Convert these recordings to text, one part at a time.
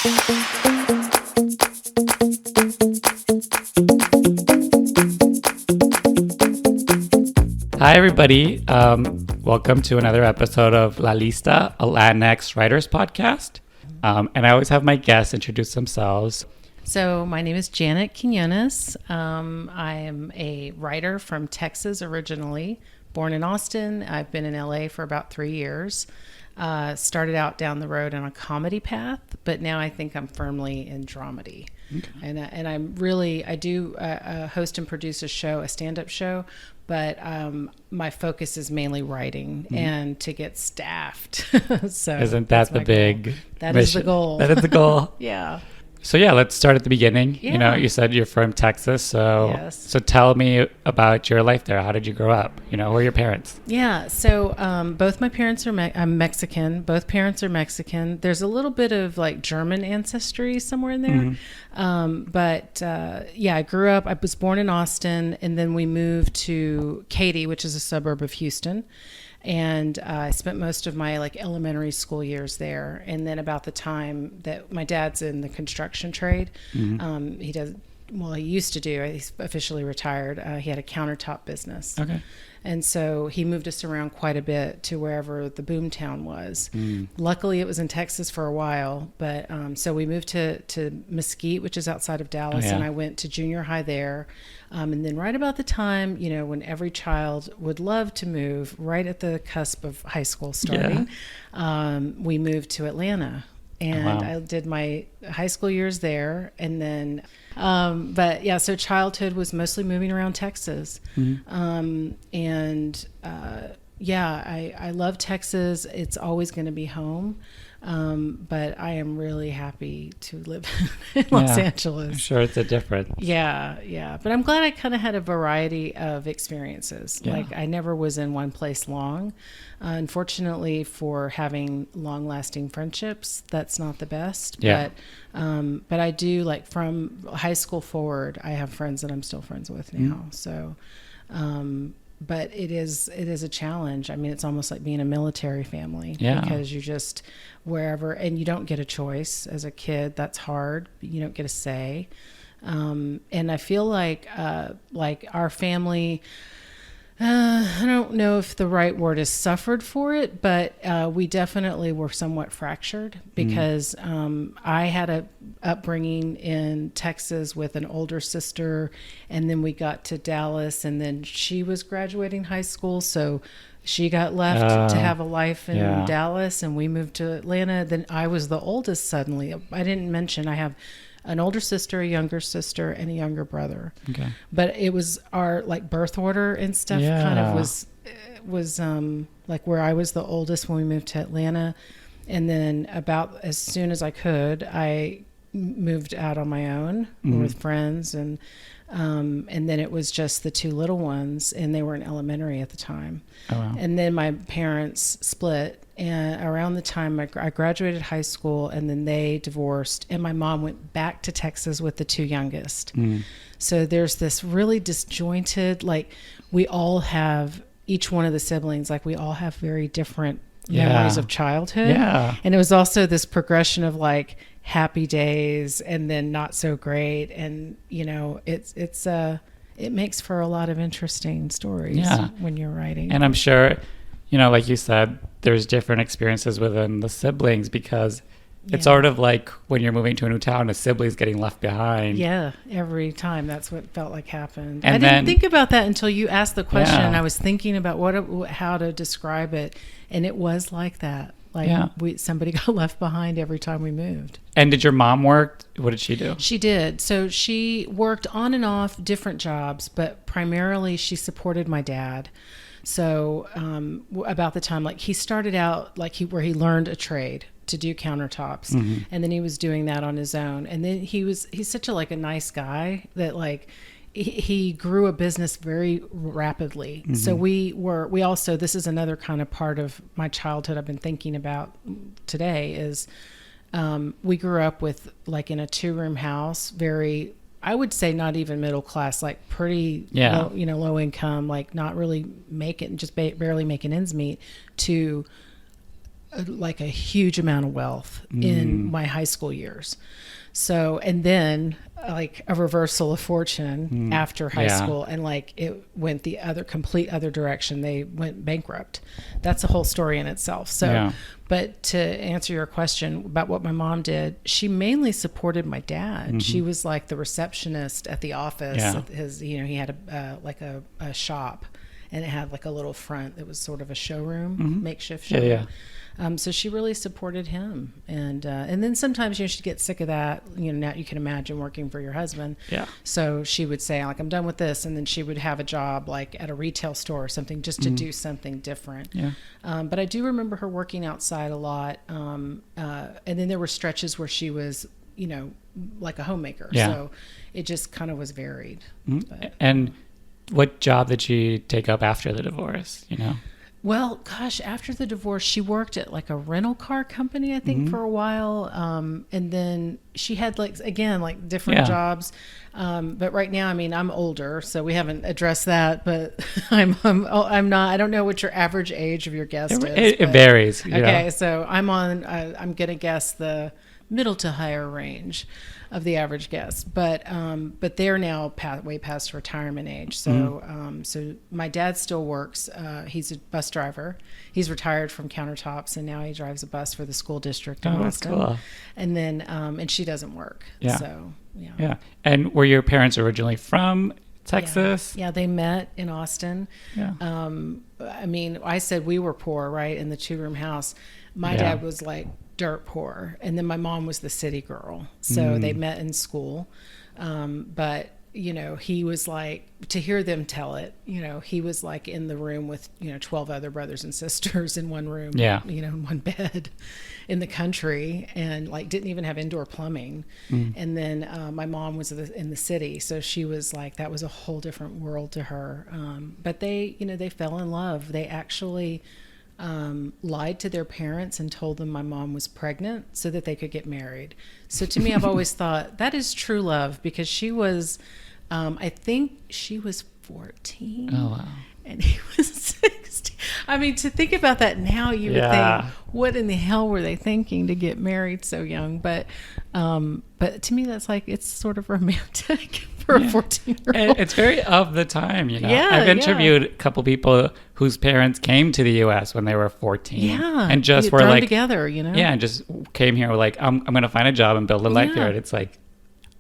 Hi, everybody. Welcome to another episode of La Lista, a LatinX writers podcast. And I always have my guests introduce themselves. So my name is Janet Quiñonez. I am a writer from Texas originally, born in Austin. I've been in LA for about 3 years. Started out down the road on a comedy path, but now I think I'm firmly in dramedy. Okay. And I do host and produce a stand-up show, but my focus is mainly writing and to get staffed. So isn't that the big goal. That mission? Is the goal. That is the goal. Yeah. So yeah, let's start at the beginning. Yeah. You know, you said you're from Texas, so Yes. So tell me about your life there. How did you grow up? You know, who are your parents? Yeah, so both my parents are I'm Mexican. Both parents are Mexican. There's a little bit of like German ancestry somewhere in there. Mm-hmm. I grew up. I was born in Austin, and then we moved to Katy, which is a suburb of Houston. And I spent most of my like elementary school years there. And then about the time that my dad's in the construction trade, he used to do, he's officially retired. He had a countertop business. Okay. And so he moved us around quite a bit to wherever the boomtown was. Luckily, it was in Texas for a while, but so we moved to Mesquite, which is outside of Dallas, and I went to junior high there. And then right about the time, you know, when every child would love to move, right at the cusp of high school starting, we moved to Atlanta. And I did my high school years there, and then so childhood was mostly moving around Texas. I love Texas. It's always going to be home. But I am really happy to live in Los Angeles. I'm sure it's a difference. Yeah. But I'm glad I kind of had a variety of experiences. Yeah. Like I never was in one place long. Unfortunately, for having long-lasting friendships, that's not the best. Yeah. But I do, like, from high school forward, I have friends that I'm still friends with now. So, but it is a challenge. I mean, it's almost like being a military family because you just wherever, and you don't get a choice as a kid. That's hard. You don't get a say. And I feel like our family, I don't know if the right word is suffered for it, but we definitely were somewhat fractured because I had a upbringing in Texas with an older sister, and then we got to Dallas, and then she was graduating high school, so she got left to have a life in Dallas, and we moved to Atlanta. Then I was the oldest suddenly. I didn't mention I have an older sister, a younger sister, and a younger brother. Okay. But it was our like birth order and stuff kind of was like where I was the oldest when we moved to Atlanta. And then about as soon as I could, I moved out on my own with friends, and then it was just the two little ones, and they were in elementary at the time. Oh, wow. And then my parents split, and around the time I graduated high school, and then they divorced, and my mom went back to Texas with the two youngest. So there's this really disjointed, like we all have, each one of the siblings, like we all have very different memories of childhood. Yeah. And it was also this progression of like happy days and then not so great. And, you know, it makes for a lot of interesting stories when you're writing. And I'm sure, you know, like you said, there's different experiences within the siblings because it's sort of like when you're moving to a new town, a sibling's getting left behind. Yeah, every time. That's what felt like happened. And I didn't think about that until you asked the question. I was thinking about how to describe it, and it was like that. Like somebody got left behind every time we moved. And did your mom work? What did she do? She did. So she worked on and off different jobs, but primarily she supported my dad. So about the time, like he started out where he learned a trade to do countertops, and then he was doing that on his own. And then he's such a nice guy that like he grew a business very rapidly. So we also, this is another kind of part of my childhood I've been thinking about today is we grew up with like in a 2-room house, very, I would say not even middle class, like pretty low, low income, like not really making, just barely making ends meet, to like a huge amount of wealth in my high school years. So, and then like a reversal of fortune after high school, and like it went the complete other direction. They went bankrupt. That's a whole story in itself. So, but to answer your question about what my mom did, she mainly supported my dad. She was like the receptionist at the office. His, he had a shop, and it had like a little front that was sort of a showroom, makeshift showroom. So she really supported him, and then sometimes she'd get sick of that. Now you can imagine working for your husband. So she would say like, I'm done with this, and then she would have a job like at a retail store or something, just to do something different. But I do remember her working outside a lot, and then there were stretches where she was like a homemaker. So it just kind of was varied. And what job did she take up after the divorce? Well, gosh, after the divorce, she worked at like a rental car company, I think, for a while. And then she had like different jobs. But right now, I mean, I'm older, so we haven't addressed that, but I'm not, I don't know what your average age of your guest is. It varies. Okay. So I'm going to guess the middle to higher range of the average guest, but they're now way past retirement age. So so my dad still works. He's a bus driver. He's retired from countertops, and now he drives a bus for the school district in Austin. Cool. And then and she doesn't work. So And were your parents originally from Texas? Yeah, they met in Austin. I mean, I said we were poor, right, in the 2-room house. My dad was like dirt poor, and then my mom was the city girl, so they met in school. But he was like, to hear them tell it, he was like in the room with 12 other brothers and sisters in one room, in one bed in the country, and like didn't even have indoor plumbing. And then my mom was in the city, so she was like, that was a whole different world to her. But they fell in love. They actually lied to their parents and told them my mom was pregnant so that they could get married. So to me, I've always thought that is true love, because she was, I think she was 14. Oh, wow. And he was 16. I mean, to think about that now, you would think, what in the hell were they thinking to get married so young? But to me, that's like, it's sort of romantic for a 14-year-old. It's very of the time, I've interviewed a couple people whose parents came to the U.S. when they were 14. And just were like together, and just came here like, I'm going to find a job and build a life here. And it's like,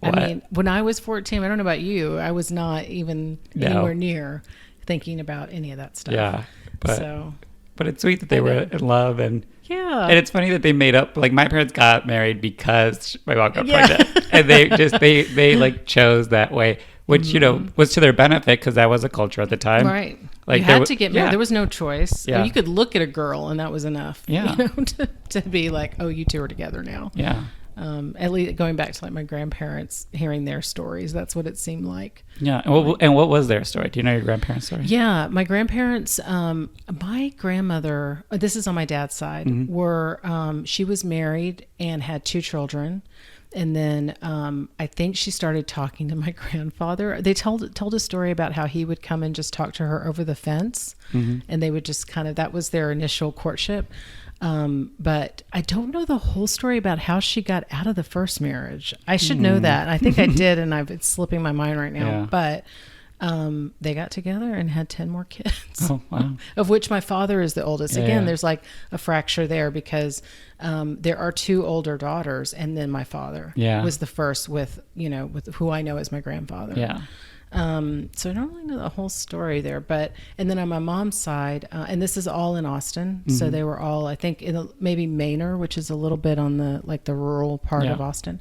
what? I mean, when I was 14, I don't know about you, I was not even anywhere near thinking about any of that stuff. But it's sweet that they were in love, and it's funny that they made up. Like, my parents got married because my mom got pregnant, and they like chose that way, which was to their benefit, because that was a culture at the time. Right. Like, you had to get married. There was no choice. You could look at a girl, and that was enough. To be like, oh, you two are together now. At least going back to like my grandparents, hearing their stories, that's what it seemed like. And what was their story? Do you know your grandparents' story? My grandparents, my grandmother, this is on my dad's side, she was married and had 2 children. And then I think she started talking to my grandfather. They told a story about how he would come and just talk to her over the fence, and they would just that was their initial courtship. But I don't know the whole story about how she got out of the first marriage. I should know that. I think I did, and it's slipping my mind right now. But they got together and had 10 more kids. Oh, wow. Of which my father is the oldest. Again, there's like a fracture there, because there are 2 older daughters, and then my father was the first with who I know as my grandfather. So I don't really know the whole story there, and then on my mom's side, and this is all in Austin. So they were all, I think, in maybe Manor, which is a little bit on the rural part of Austin.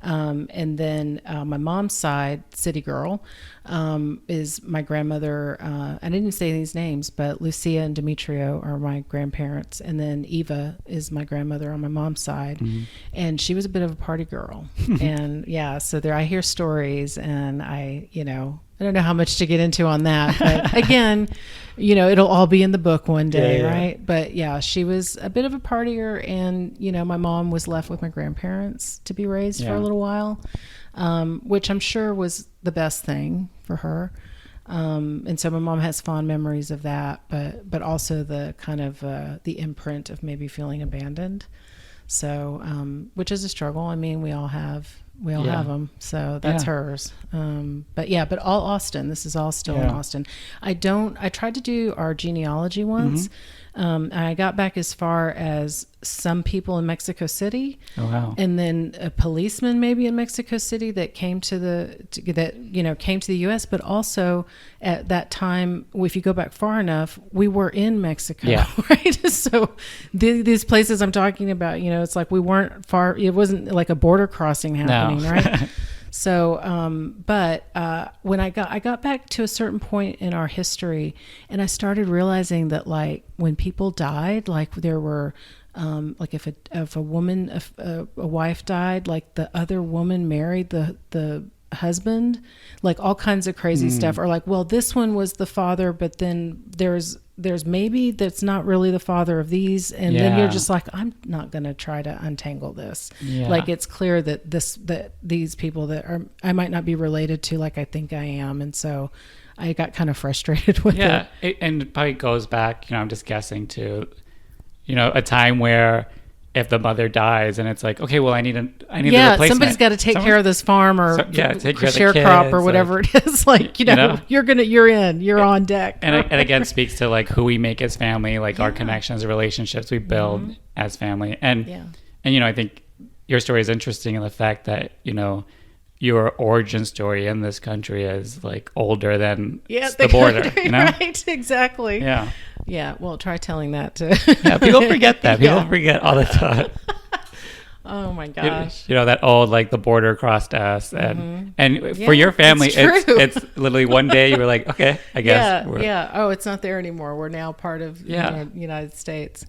And then my mom's side, city girl, is my grandmother. I didn't say these names, but Lucia and Demetrio are my grandparents. And then Eva is my grandmother on my mom's side. And she was a bit of a party girl. And so there, I hear stories, and I don't know how much to get into on that, but again, it'll all be in the book one day, right? But she was a bit of a partier, and my mom was left with my grandparents to be raised for a little while, which I'm sure was the best thing for her. And so my mom has fond memories of that, but also the kind of the imprint of maybe feeling abandoned. So, which is a struggle. I mean, we all have them. So that's hers. But all Austin. This is all still in Austin. I tried to do our genealogy once. And I got back as far as some people in Mexico City. Oh, wow. And then a policeman maybe in Mexico City that came to the U.S. But also at that time, if you go back far enough, we were in Mexico, right? So these places I'm talking about, it's like we weren't far. It wasn't like a border crossing happening, right? So, but when I got back to a certain point in our history, and I started realizing that, like, when people died, like there were, like if a wife died, like the other woman married the husband, like all kinds of crazy stuff. Or like, well, this one was the father, but then there's maybe that's not really the father of these, and then you're just like, I'm not going to try to untangle this. Like, it's clear that these people that I might not be related to like I think I am, and so I got kind of frustrated with it. And it probably goes back, I'm just guessing, to a time where if the mother dies and it's like, okay, well, I need a replacement. Somebody's got to take care of this farm or take care share of the crop or whatever it is. Like, you're on deck. And it again speaks to like who we make as family, like our connections, the relationships we build as family. And I think your story is interesting in the fact that, your origin story in this country is like older than the border, Right, exactly. Yeah. Well, try telling that to. People forget that. People forget all the time. Oh my gosh. That old, like, the border crossed us. And for your family, it's literally one day you were like, okay, I guess. Oh, it's not there anymore. We're now part of the United States.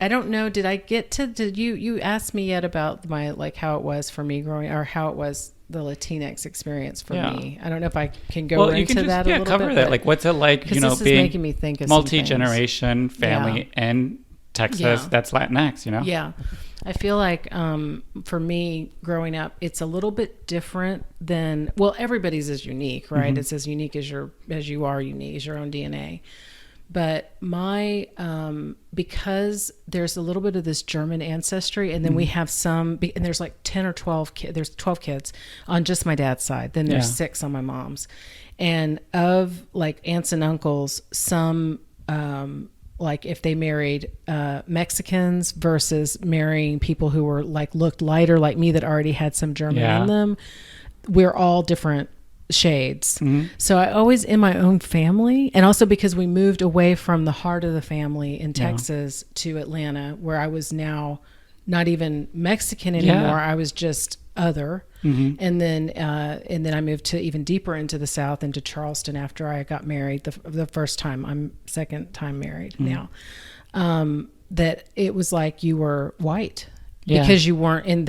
I don't know. Did you ask me yet about my, like, how it was for me growing, or how it was the LatinX experience for me? I don't know if I can go into that a little bit. Cover that. Like, what's it like, this is being making me think of multi-generation family in Texas that's Latinx, Yeah. I feel like for me growing up, it's a little bit different than, well, everybody's is unique, right? Mm-hmm. It's as unique as you are unique, as your own DNA. But my, because there's a little bit of this German ancestry, and then we have some, and there's like 10 or 12 kids, there's 12 kids on just my dad's side. Then there's 6 on my mom's. And of like aunts and uncles, some, like if they married Mexicans versus marrying people who were like looked lighter like me that already had some German in them, we're all different shades. So I always, in my own family, and also because we moved away from the heart of the family in Texas to Atlanta, where I was now not even Mexican anymore. I was just other. And then I moved to even deeper into the South, into Charleston, after I got married the first time. I'm second time married now. That it was like you were white because you weren't in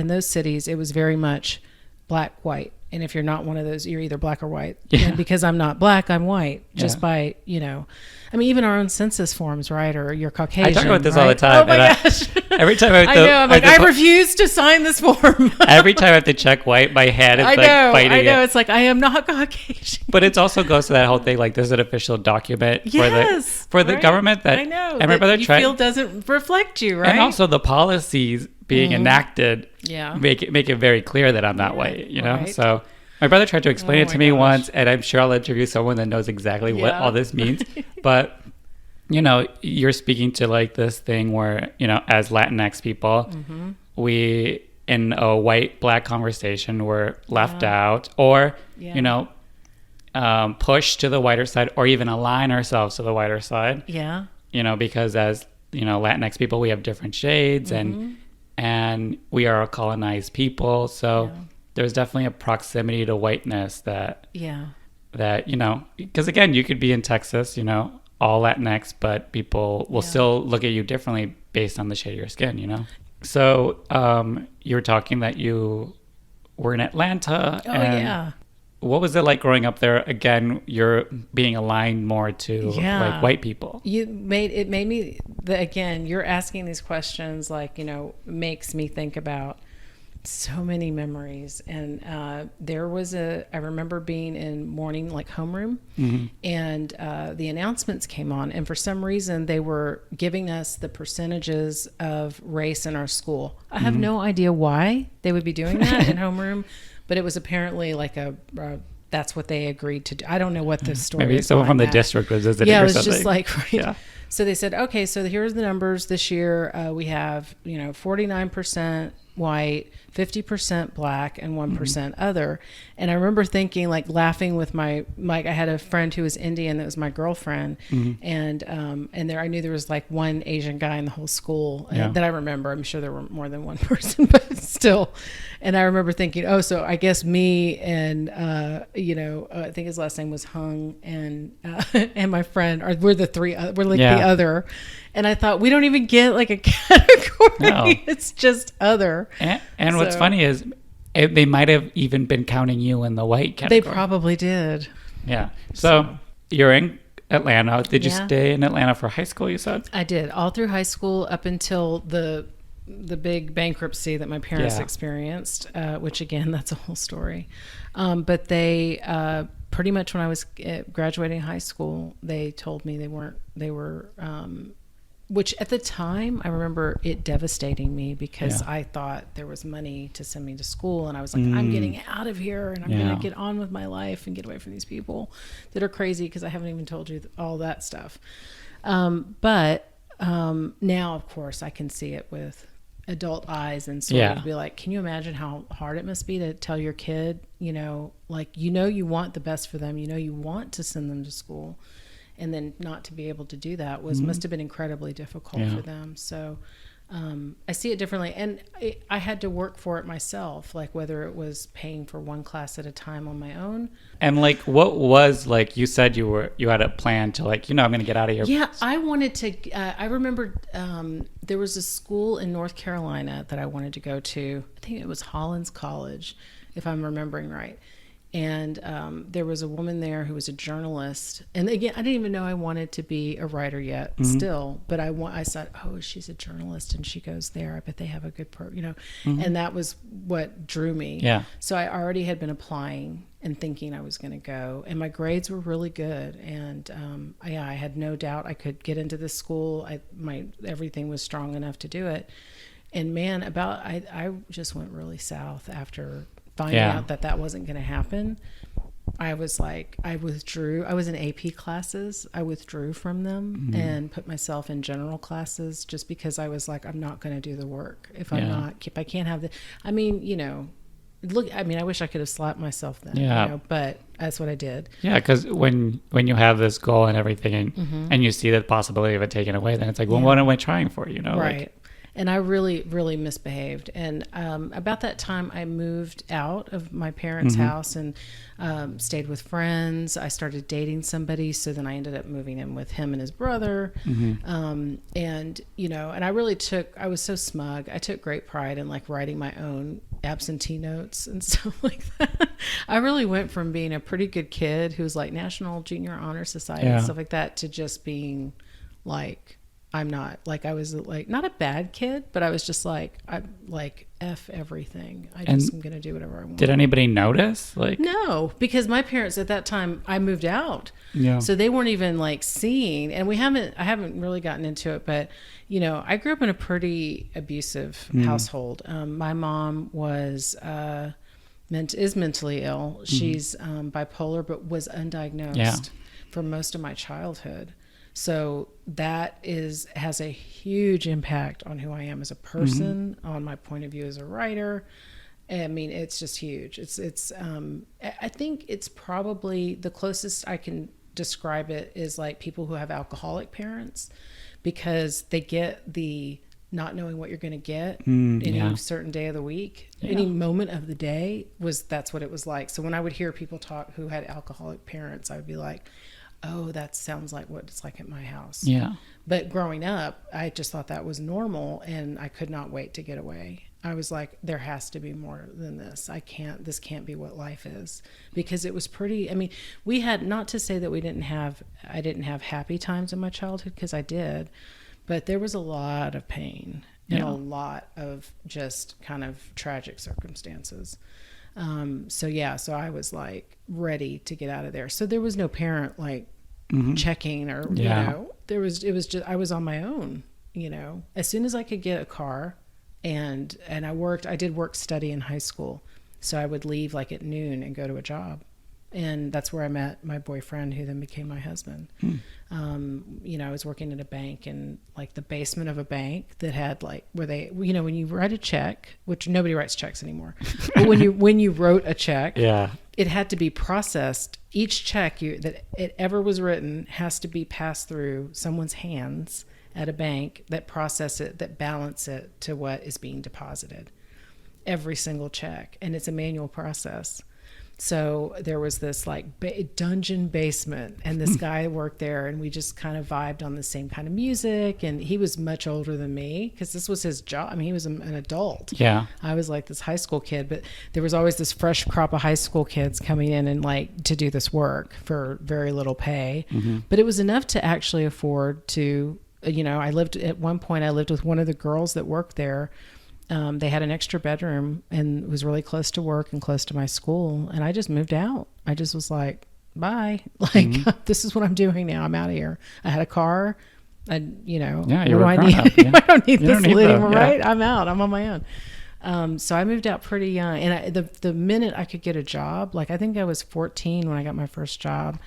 those cities. It was very much black, white. And if you're not one of those, you're either black or white. And because I'm not black, I'm white. Just by, I mean, even our own census forms, right? Or you're Caucasian. I talk about this all the time. Oh my gosh. Every time I know. I'm like, I refuse to sign this form. Every time I have to check white, my head is fighting I know. It's like, I am not Caucasian. But it also goes to that whole thing, like, there's an official document for the government that, I know, and my brother feel doesn't reflect you, right? And also the policies being enacted make it very clear that I'm not white, right. So my brother tried to explain it to me once, and I'm sure I'll interview someone that knows exactly what all this means. But you're speaking to like this thing where, as Latinx people, we, in a white black conversation, were left out, or pushed to the whiter side, or even align ourselves to the whiter side. Because as Latinx people, we have different shades, and we are a colonized people, so there's definitely a proximity to whiteness that because again, you could be in Texas, all Latinx, but people will still look at you differently based on the shade of your skin, So you were talking that you were in Atlanta. What was it like growing up there? Again, you're being aligned more to like white people. It made me, again, you're asking these questions like, makes me think about So many memories. And I remember being in morning, like homeroom, and the announcements came on. And for some reason, they were giving us the percentages of race in our school. I have no idea why they would be doing that in homeroom, but it was apparently like that's what they agreed to do. I don't know what the story is. Maybe someone from the district was visiting or something. Yeah, it was just like, right. Yeah. So they said, okay, so here's the numbers this year. We have, 49% white, 50% black, and 1% other. And I remember thinking, like, laughing with I had a friend who was Indian that was my girlfriend, and I knew there was like one Asian guy in the whole school that I remember. I'm sure there were more than one person, but still. And I remember thinking, oh, so I guess me and I think his last name was Hung, and my friend we're the three. We're like the other. And I thought, we don't even get like a category. No. It's just other. And what's funny is they might have even been counting you in the white category. They probably did. Yeah. So you're in Atlanta. Did you stay in Atlanta for high school, you said? I did. All through high school up until the big bankruptcy that my parents experienced, which again, that's a whole story. But they pretty much when I was graduating high school, they told me they were which at the time I remember it devastating me because I thought there was money to send me to school, and I was like, I'm getting out of here and I'm going to get on with my life and get away from these people that are crazy, because I haven't even told you all that stuff. But now, of course, I can see it with adult eyes and sort of be like, can you imagine how hard it must be to tell your kid, you want the best for them, you want to send them to school, and then not to be able to do that must have been incredibly difficult for them. So I see it differently, and I had to work for it myself, like whether it was paying for one class at a time on my own. And like, what was, like, you said you had a plan to, like, I'm going to get out of here. Yeah, I wanted to. I remember there was a school in North Carolina that I wanted to go to. I think it was Hollins College, if I'm remembering right. And there was a woman there who was a journalist. And again, I didn't even know I wanted to be a writer yet still. But I thought, oh, she's a journalist and she goes there. I bet they have a good And that was what drew me. Yeah. So I already had been applying and thinking I was going to go. And my grades were really good. And I had no doubt I could get into this school. Everything was strong enough to do it. And man, I just went really south after finding out that wasn't going to happen. I was like, I withdrew. I was in AP classes. I withdrew from them and put myself in general classes just because I was like, I'm not going to do the work if I can't have I wish I could have slapped myself then, but that's what I did. Yeah, because when you have this goal and everything and you see the possibility of it taken away, then it's like, well, what am I trying for? Right. Like, and I really, really misbehaved. And about that time, I moved out of my parents' house and stayed with friends. I started dating somebody, so then I ended up moving in with him and his brother. And I was so smug. I took great pride in like writing my own absentee notes and stuff like that. I really went from being a pretty good kid who was like National Junior Honor Society and stuff like that to just being like, I'm not, like, I was like not a bad kid, but I was just like, I'm like, F everything. I'm going to do whatever I want. Did anybody notice? Like, no, because my parents at that time, I moved out. Yeah. So they weren't even like seeing, and I haven't really gotten into it, but I grew up in a pretty abusive household. My mom was, is mentally ill. She's bipolar, but was undiagnosed for most of my childhood. So that has a huge impact on who I am as a person, on my point of view as a writer. I mean, it's just huge. I think it's probably the closest I can describe it is like people who have alcoholic parents, because they get the not knowing what you're going to get any certain day of the week, any moment of the day. That's what it was like. So when I would hear people talk who had alcoholic parents, I would be like, oh, that sounds like what it's like at my house. Yeah. But growing up, I just thought that was normal, and I could not wait to get away. I was like, there has to be more than this. This can't be what life is, because it was we had, not to say that I didn't have happy times in my childhood, because I did, but there was a lot of pain. in a lot of just kind of tragic circumstances. So I was like ready to get out of there. So there was no parent like checking or, you know, it was just, I was on my own, you know, as soon as I could get a car and I did work study in high school. So I would leave like at noon and go to a job. And that's where I met my boyfriend, who then became my husband. You know, I was working at a bank in like the basement of a bank that had like where they, you know, when you write a check, which nobody writes checks anymore, but when you wrote a check, it had to be processed. Each check that it ever was written has to be passed through someone's hands at a bank that process it, that balance it to what is being deposited. Every single check, and it's a manual process. So there was this like dungeon basement, and this guy worked there, and we just kind of vibed on the same kind of music. And he was much older than me because this was his job. I mean, he was an adult. Yeah. I was like this high school kid, but there was always this fresh crop of high school kids coming in and like to do this work for very little pay. But it was enough to actually afford to, you know, at one point I lived with one of the girls that worked there. They had an extra bedroom and it was really close to work and close to my school. And I just moved out. I just was like, bye. Like, this is what I'm doing now. I'm out of here. I had a car. You know, what do I need? I don't need this anymore, right? I'm out. I'm on my own. So I moved out pretty young. And the minute I could get a job, like I think I was 14 when I got my first job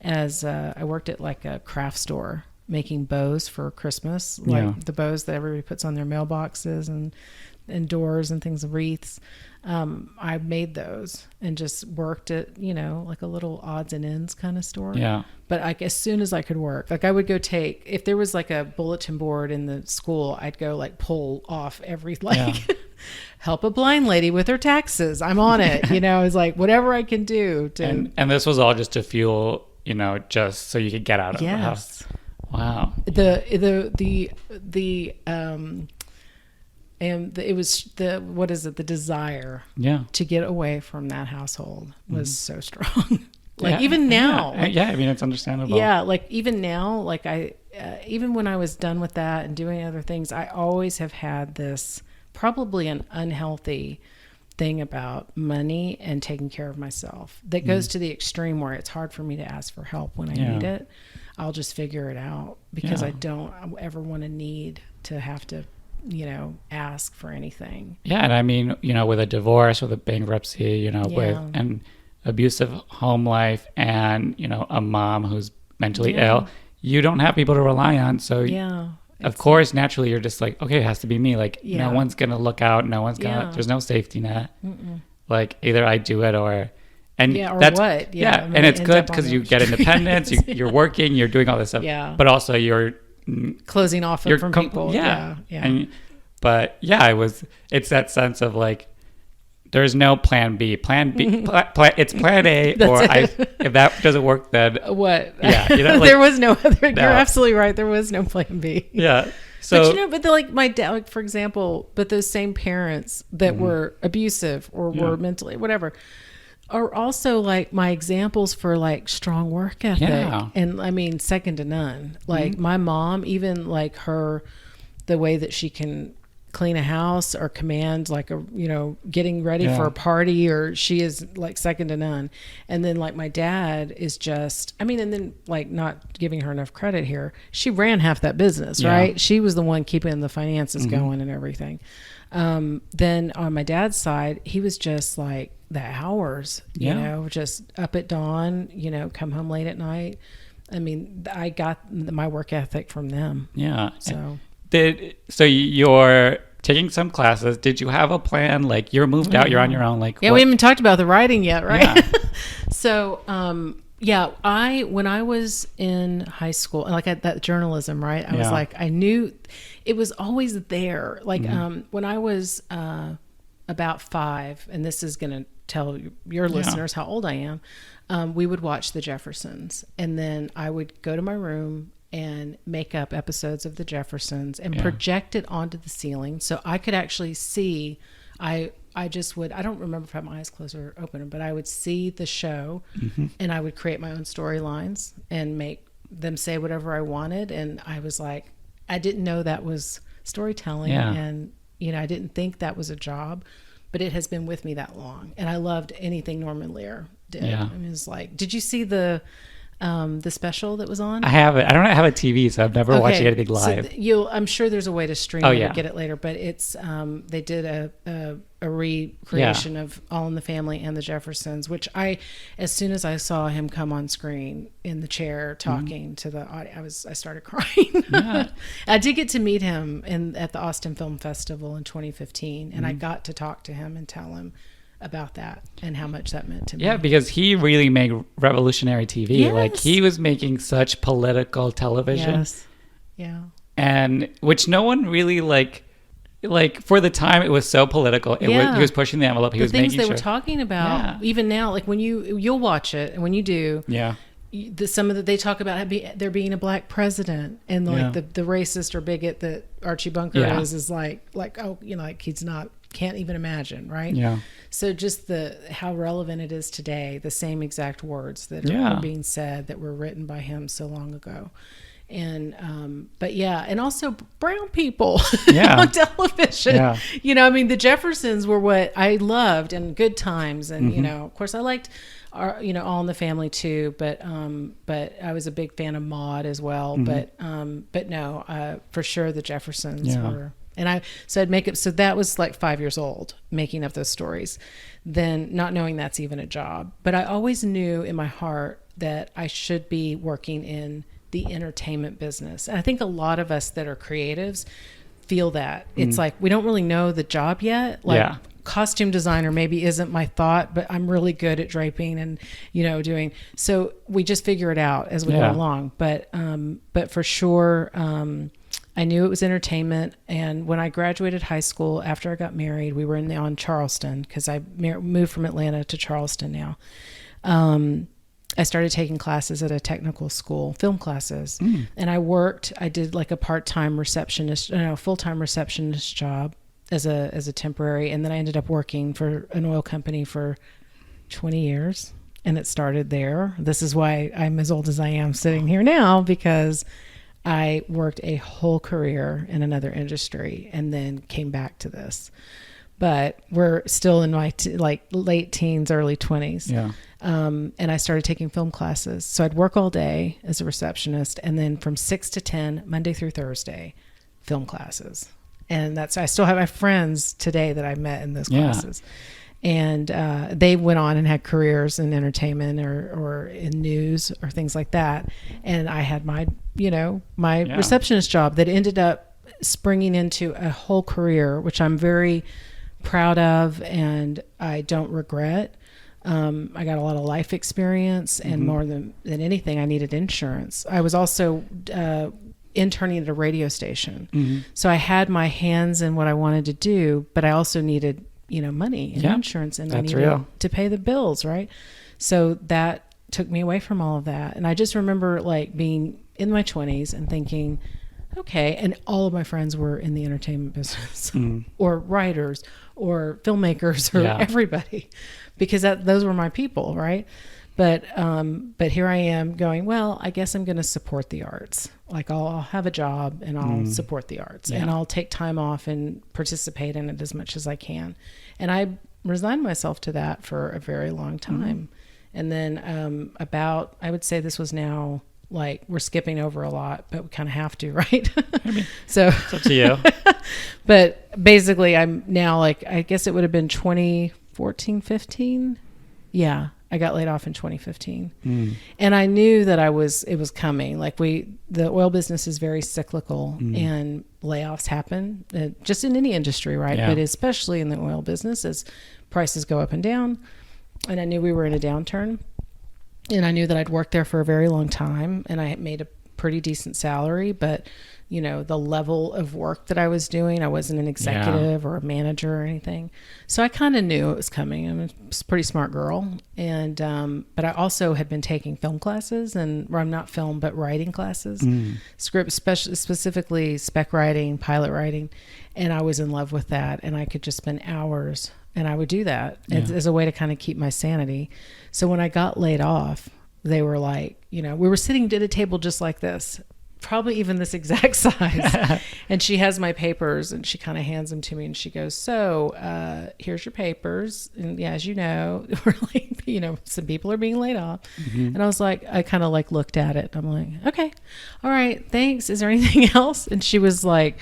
as I worked at like a craft store making bows for Christmas, like the bows that everybody puts on their mailboxes and doors and things, wreaths. I made those and just worked at, you know, like a little odds and ends kind of store. Yeah. But like as soon as I could work, like I would go if there was like a bulletin board in the school, I'd go like pull off every help a blind lady with her taxes. I'm on it. You know, it's like whatever I can do to. And this was all just to fuel, you know, just so you could get out of the house. Wow. The desire to get away from that household was so strong. Even now. I mean, it's understandable. Yeah. Like even now, like even when I was done with that and doing other things, I always have had this probably an unhealthy thing about money and taking care of myself that goes to the extreme where it's hard for me to ask for help when I need it. I'll just figure it out because I don't ever want to need to have to, you know, ask for anything. Yeah. And I mean, you know, with a divorce, with a bankruptcy, you know, with an abusive home life and, you know, a mom who's mentally ill, you don't have people to rely on. So of course, naturally, you're just like, okay, it has to be me. Like no one's going to look out. No one's going to, there's no safety net. Like either I do it or... And or that's what? Yeah, I mean, and it's good because you get independence. You're working. You're doing all this stuff. Yeah. But also you're closing off from people. Yeah. It's that sense of like, there's no plan B. Plan B. It's plan A. If that doesn't work, then what? Yeah. You know, like, there was no other. No. You're absolutely right. There was no plan B. Yeah. So, but you know, like my dad, like for example, but those same parents that were abusive or were mentally whatever. Are also like my examples for like strong work ethic and I mean second to none. Like my mom, even like the way that she can clean a house or command like a, you know, getting ready for a party, or she is like second to none. And then like my dad is just, I mean, and then like not giving her enough credit here, she ran half that business, right? She was the one keeping the finances going and everything. Then on my dad's side, he was just like the hours, you know, just up at dawn, you know, come home late at night. I mean, I got my work ethic from them. Yeah. So you're taking some classes. Did you have a plan? Like you're moved out, you're on your own. Like we haven't talked about the writing yet, right? Yeah. So, when I was in high school, like at that journalism, right? I was like, I knew it was always there. Like when I was about 5, and this is going to tell your listeners how old I am, we would watch the Jeffersons, and then I would go to my room and make up episodes of the Jeffersons and project it onto the ceiling so I could actually see. I don't remember if I had my eyes closed or open, but I would see the show and I would create my own storylines and make them say whatever I wanted. And I was like, I didn't know that was storytelling. And, you know, I didn't think that was a job, but it has been with me that long. And I loved anything Norman Lear did. I mean, it was like, did you see the special that was on? I have it. I don't have a TV, so I've never watched anything live. So I'm sure there's a way to stream it or get it later, but it's they did a recreation of All in the Family and the Jeffersons, which as soon as I saw him come on screen in the chair talking to the audience, I started crying. I did get to meet him at the Austin Film Festival in 2015, and I got to talk to him and tell him about that and how much that meant to me. Yeah, because he really made revolutionary TV. Yes. Like, he was making such political television. Yes. Yeah. And which no one really like for the time, it was so political. He was pushing the envelope. He was making sure. The things they were talking about, even now, like when you'll watch it, and when you do, they talk about there being a black president, and like the racist or bigot that Archie Bunker is like, oh, you know, like can't even imagine, right? Yeah. So just how relevant it is today, the same exact words that are being said that were written by him so long ago. And and also brown people on television. Yeah. You know, I mean, the Jeffersons were what I loved, and Good Times, and you know, of course, I liked All in the Family too. But I was a big fan of Maude as well. Mm-hmm. But no, for sure the Jeffersons were. And I'd make it. So that was like 5 years old, making up those stories, then not knowing that's even a job. But I always knew in my heart that I should be working in the entertainment business. And I think a lot of us that are creatives feel that. It's like, we don't really know the job yet. Like, costume designer maybe isn't my thought, but I'm really good at draping and, you know, doing. So we just figure it out as we go along. But for sure, I knew it was entertainment. And when I graduated high school, after I got married, we were on Charleston, because I moved from Atlanta to Charleston now. I started taking classes at a technical school, film classes. And I did like a part-time receptionist, full-time receptionist job as a temporary. And then I ended up working for an oil company for 20 years. And it started there. This is why I'm as old as I am sitting here now, because I worked a whole career in another industry and then came back to this. But we're still in my late teens, early 20s. Yeah. And I started taking film classes. So I'd work all day as a receptionist, and then from 6 to 10, Monday through Thursday, film classes. And I still have my friends today that I met in those classes. And they went on and had careers in entertainment or in news or things like that. And I had my receptionist job that ended up springing into a whole career, which I'm very proud of and I don't regret. I got a lot of life experience, and more than anything, I needed insurance. I was also interning at a radio station. So I had my hands in what I wanted to do, but I also needed money and insurance, and I needed to pay the bills, right? So that took me away from all of that. And I just remember like being in my 20s and thinking, okay, and all of my friends were in the entertainment business or writers or filmmakers or everybody, because those were my people, right? But here I am going, well, I guess I'm going to support the arts. Like I'll have a job and I'll support the arts and I'll take time off and participate in it as much as I can. And I resigned myself to that for a very long time. And then I would say this was now, like, we're skipping over a lot, but we kind of have to, right? So it's up to you. But basically I'm now, like, I guess it would have been 2014, 15. Yeah. I got laid off in 2015. And I knew that it was coming. Like the oil business is very cyclical and layoffs happen just in any industry, right? Yeah. But especially in the oil business as prices go up and down. And I knew we were in a downturn, and I knew that I'd worked there for a very long time and I had made a pretty decent salary, but the level of work that I was doing, I wasn't an executive or a manager or anything. So I kind of knew it was coming. I'm a pretty smart girl. And, but I also had been taking film classes I'm not film, but writing classes, specifically spec writing, pilot writing. And I was in love with that. And I could just spend hours, and I would do that as a way to kind of keep my sanity. So when I got laid off, they were like, we were sitting at a table just like this probably even this exact size. And she has my papers and she kind of hands them to me and she goes, so here's your papers. And yeah, as you know, we're like, you know, some people are being laid off. And I was like, I kind of like looked at it. I'm like, okay, all right, thanks. Is there anything else? And she was like,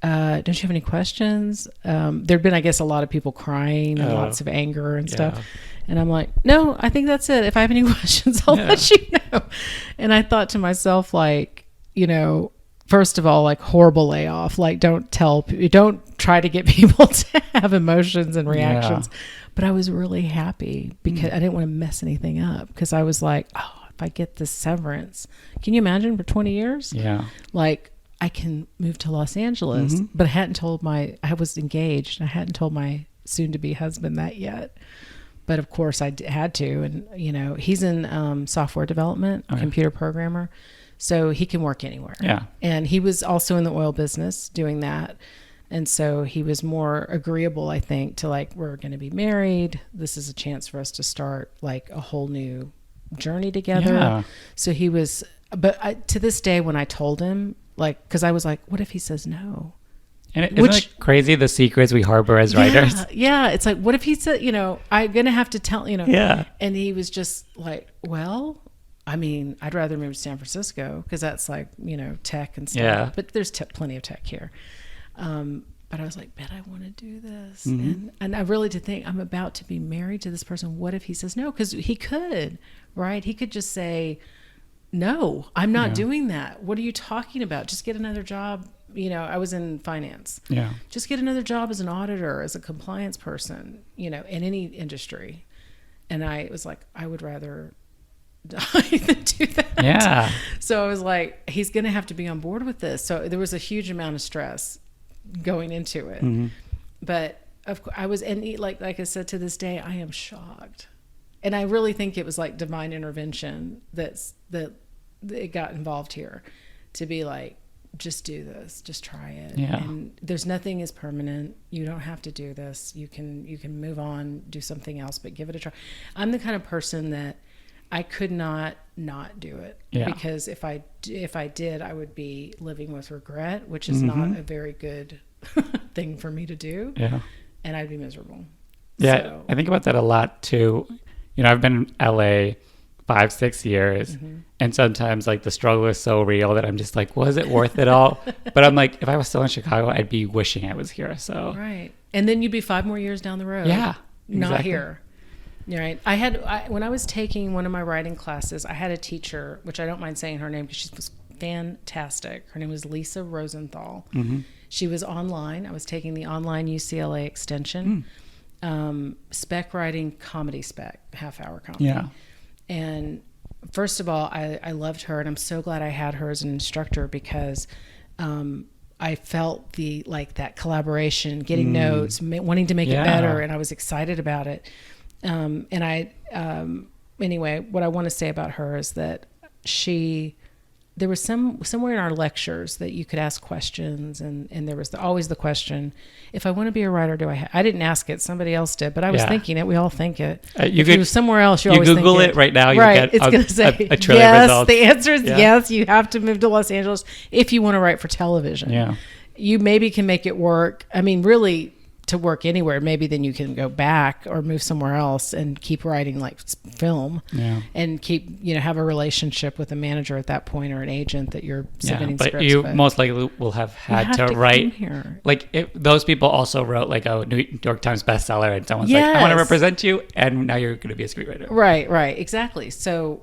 don't you have any questions? There'd been, I guess, a lot of people crying and lots of anger and stuff. And I'm like, no, I think that's it. If I have any questions, I'll let you know. And I thought to myself, like, you know, first of all, like, horrible layoff. Like, don't try to get people to have emotions and reactions. Yeah. But I was really happy because I didn't want to mess anything up, because I was like, oh, if I get this severance, can you imagine, for 20 years? Yeah. Like, I can move to Los Angeles, but I was engaged. I hadn't told my soon to be husband that yet. But of course I had to. And, you know, he's in software development, computer programmer. So he can work anywhere. Yeah. And he was also in the oil business doing that. And so he was more agreeable, I think, to like, we're going to be married. This is a chance for us to start like a whole new journey together. Yeah. So he was, but to this day, when I told him, like, because I was like, what if he says no? And isn't it crazy, the secrets we harbor as writers? Yeah. It's like, what if he said, you know, I'm going to have to tell, you know. Yeah. And he was just like, well, I mean, I'd rather move to San Francisco because that's like, you know, tech and stuff. Yeah. But there's plenty of tech here. But I was like, bet I want to do this. And I really did think, I'm about to be married to this person. What if he says no? Because he could, right? He could just say, no, I'm not doing that. What are you talking about? Just get another job. You know, I was in finance. Yeah. Just get another job as an auditor, as a compliance person, you know, in any industry. And I was like, I would rather die than do that. Yeah. So I was like, he's going to have to be on board with this. So there was a huge amount of stress going into it. But of course I was, and like I said, to this day, I am shocked. And I really think it was like divine intervention that it got involved here, to be like, just do this, just try it. Yeah. And there's nothing is permanent. You don't have to do this. You can move on, do something else, but give it a try. I'm the kind of person that I could not do it, because if I did, I would be living with regret, which is not a very good thing for me to do. Yeah. And I'd be miserable. Yeah. So, I think about that a lot too. You know, I've been in LA 5-6 years, and sometimes like the struggle is so real that I'm just like, was it worth it all? But I'm like, if I was still in Chicago, I'd be wishing I was here. So right. And then you'd be 5 more years down the road. Yeah. Exactly. Not here. Right. When I was taking one of my writing classes, I had a teacher, which I don't mind saying her name because she was fantastic. Her name was Lisa Rosenthal. She was online. I was taking the online UCLA extension, spec writing, comedy spec, half-hour comedy. Yeah. And first of all, I loved her, and I'm so glad I had her as an instructor, because I felt that collaboration, getting notes, wanting to make it better, and I was excited about it. Anyway, what I want to say about her is that there was somewhere in our lectures that you could ask questions, and there was always the question, if I want to be a writer, I didn't ask it, somebody else did, but I was thinking it. We all think it. If you somewhere else, you always Google think it right now, you'll get it's going to say a trillion yes. results. The answer is yes. You have to move to Los Angeles if you want to write for television. Yeah, you maybe can make it work. I mean, really, to work anywhere, maybe then you can go back or move somewhere else and keep writing like film, and keep, have a relationship with a manager at that point, or an agent that you're submitting scripts. But you most likely will have had to write here. Like those people also wrote like a New York Times bestseller, and someone's like, I want to represent you, and now you're going to be a screenwriter. Right, exactly. So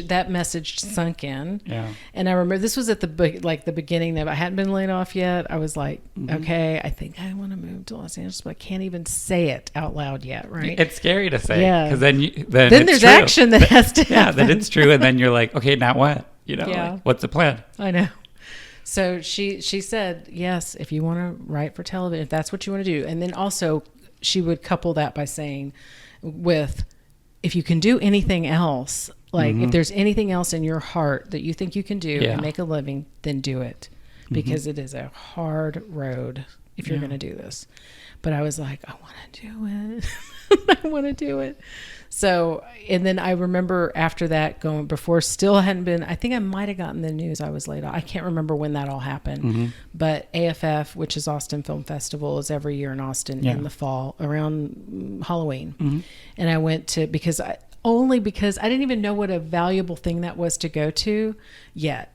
that message sunk in. Yeah. And I remember this was at the beginning of, I hadn't been laid off yet. I was like, okay, I think I want to move to Los Angeles, but I can't even say it out loud yet, right? It's scary to say, because then there's true. Action that has to happen. Yeah, then it's true, and then you're like, okay, now what? Like, what's the plan? I know. So she said, yes, if you want to write for television, if that's what you want to do. And then also she would couple that by saying, with, if you can do anything else, like if there's anything else in your heart that you think you can do and make a living, then do it, because it is a hard road if you're going to do this. But I was like, I want to do it. I want to do it. So, and then I remember after that going, before still hadn't been, I think I might have gotten the news I was laid off. I can't remember when that all happened, but AFF, which is Austin Film Festival, is every year in Austin in the fall around Halloween. And I went to, because I didn't even know what a valuable thing that was to go to yet.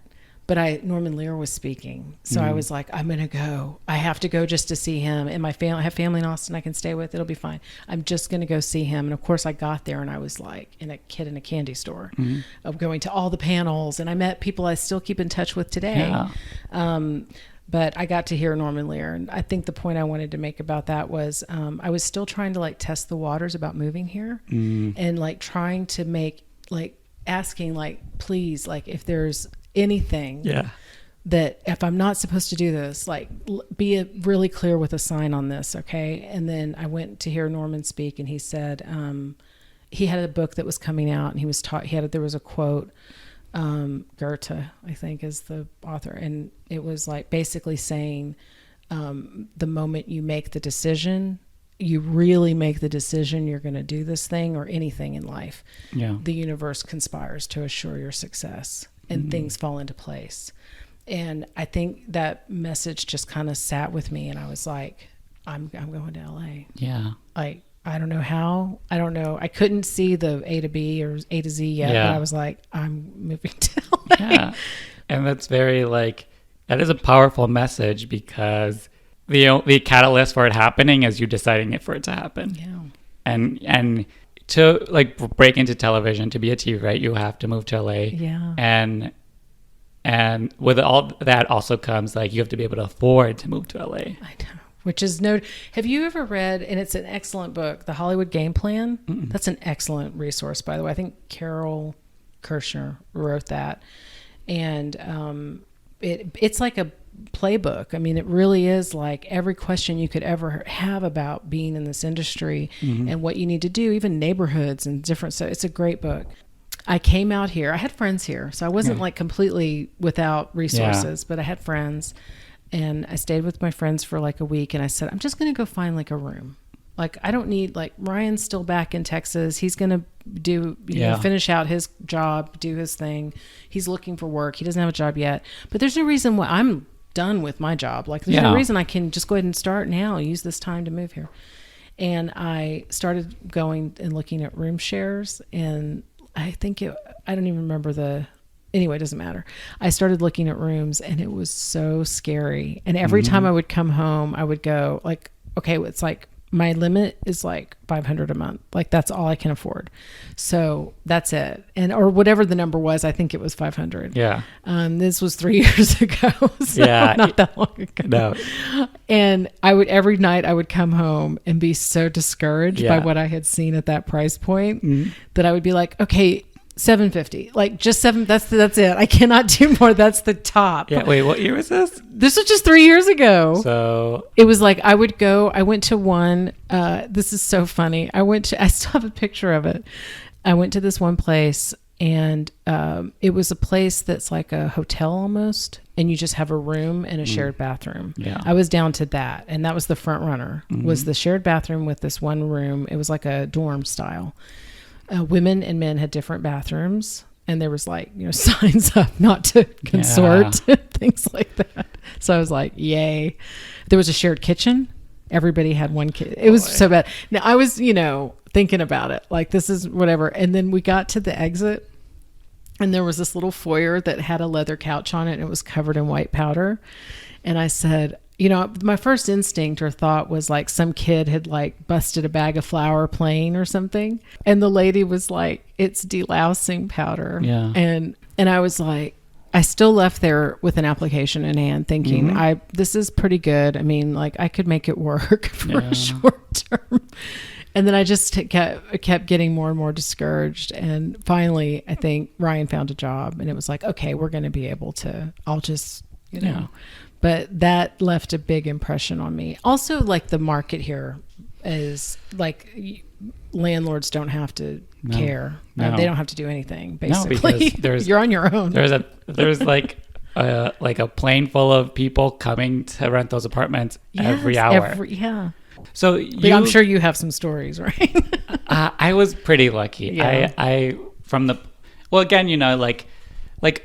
But Norman Lear was speaking. So I was like, I'm going to go. I have to go just to see him. And I have family in Austin I can stay with. It'll be fine. I'm just going to go see him. And of course I got there and I was like a kid in a candy store of going to all the panels. And I met people I still keep in touch with today. Yeah. But I got to hear Norman Lear. And I think the point I wanted to make about that was I was still trying to like test the waters about moving here and like trying to make like asking like, please, like if there's anything that if I'm not supposed to do this, like be really clear with a sign on this. Okay. And then I went to hear Norman speak and he said, he had a book that was coming out and he was there was a quote, Goethe, I think is the author. And it was like basically saying, the moment you make the decision, you really make the decision you're going to do this thing or anything in life. Yeah. The universe conspires to assure your success. And things fall into place. And I think that message just kind of sat with me and I was like, I'm going to LA. Yeah. Like, I don't know how. I don't know. I couldn't see the A to B or A to Z yet, but I was like, I'm moving to LA. Yeah. And that's very like, that is a powerful message because the catalyst for it happening is you deciding for it to happen. Yeah. And to like break into television, to be a TV, right? You have to move to LA. Yeah. And with all that also comes like you have to be able to afford to move to LA. I know. Which is have you ever read, and it's an excellent book, The Hollywood Game Plan? Mm-mm. That's an excellent resource, by the way. I think Carol Kirshner wrote that. And it's like a playbook. I mean, it really is like every question you could ever have about being in this industry and what you need to do, even neighborhoods and different. So it's a great book. I came out here. I had friends here, so I wasn't like completely without resources, but I had friends and I stayed with my friends for like a week and I said, I'm just going to go find like a room. Like, I don't need, like, Ryan's still back in Texas. He's going to finish out his job, do his thing. He's looking for work. He doesn't have a job yet, but there's no reason why I'm done with my job. Like there's no reason I can just go ahead and start now, use this time to move here. And I started going and looking at room shares and I don't even remember anyway, it doesn't matter. I started looking at rooms and it was so scary. And every time I would come home, I would go like, okay, it's like my limit is like $500 a month. Like that's all I can afford. So that's it. Or whatever the number was, I think it was 500. Yeah. This was 3 years ago. So not that long ago. No. And every night I would come home and be so discouraged by what I had seen at that price point that I would be like, okay, $750, like just that's it. I cannot do more. That's the top. Yeah. Wait, what year was this? This was just 3 years ago. So it was like I went to one, this is so funny. I still have a picture of it. I went to this one place and it was a place that's like a hotel almost. And you just have a room and a shared bathroom. Yeah. I was down to that. And that was the front runner, was the shared bathroom with this one room. It was like a dorm style. Women and men had different bathrooms and there was like, signs up not to consort, things like that. So I was like, yay. There was a shared kitchen. Everybody had one kitchen. It was so bad. Now I was, thinking about it like this is whatever. And then we got to the exit and there was this little foyer that had a leather couch on it and it was covered in white powder. And I said, my first instinct or thought was like some kid had like busted a bag of flour playing or something. And the lady was like, it's delousing powder. Yeah. And I was like, I still left there with an application in hand thinking this is pretty good. I mean, like I could make it work for a short term. And then I just kept getting more and more discouraged. And finally, I think Ryan found a job and it was like, okay, we're going to be able to, I'll just, But that left a big impression on me. Also, like the market here is like landlords don't have to care. No. They don't have to do anything basically. No, because you're on your own. There's like a plane full of people coming to rent those apartments every hour. So I'm sure you have some stories, right? I was pretty lucky. Yeah. I from the, well, again, you know, like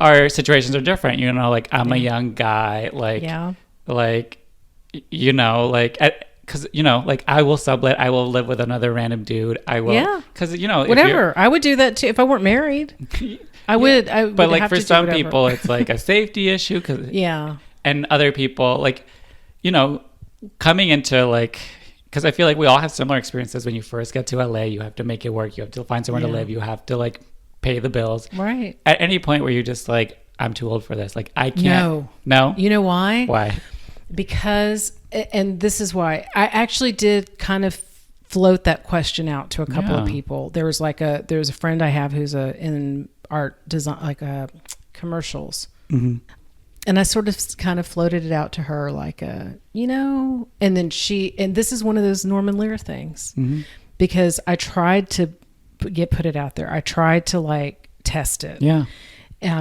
our situations are different, you know, like I'm a young guy, like, you know, like, because, you know, like I will sublet, I will live with another random dude. I will, because, you know, whatever. I would do that too if I weren't married. I would. But like for some people, it's like a safety issue. And other people, like, you know, coming into like, because I feel like we all have similar experiences. When you first get to LA, you have to make it work. You have to find somewhere to live. You have to like pay the bills. Right. At any point where you're just like, I'm too old for this. Like I can't. No. You know why? Why? Because, and this is why I actually did kind of float that question out to a couple of people. There's a friend I have who's in art design, like commercials. Mm-hmm. And I sort of kind of floated it out to her, like, you know, and then and this is one of those Norman Lear things, because I tried to put it out there. I tried to like test it. Yeah.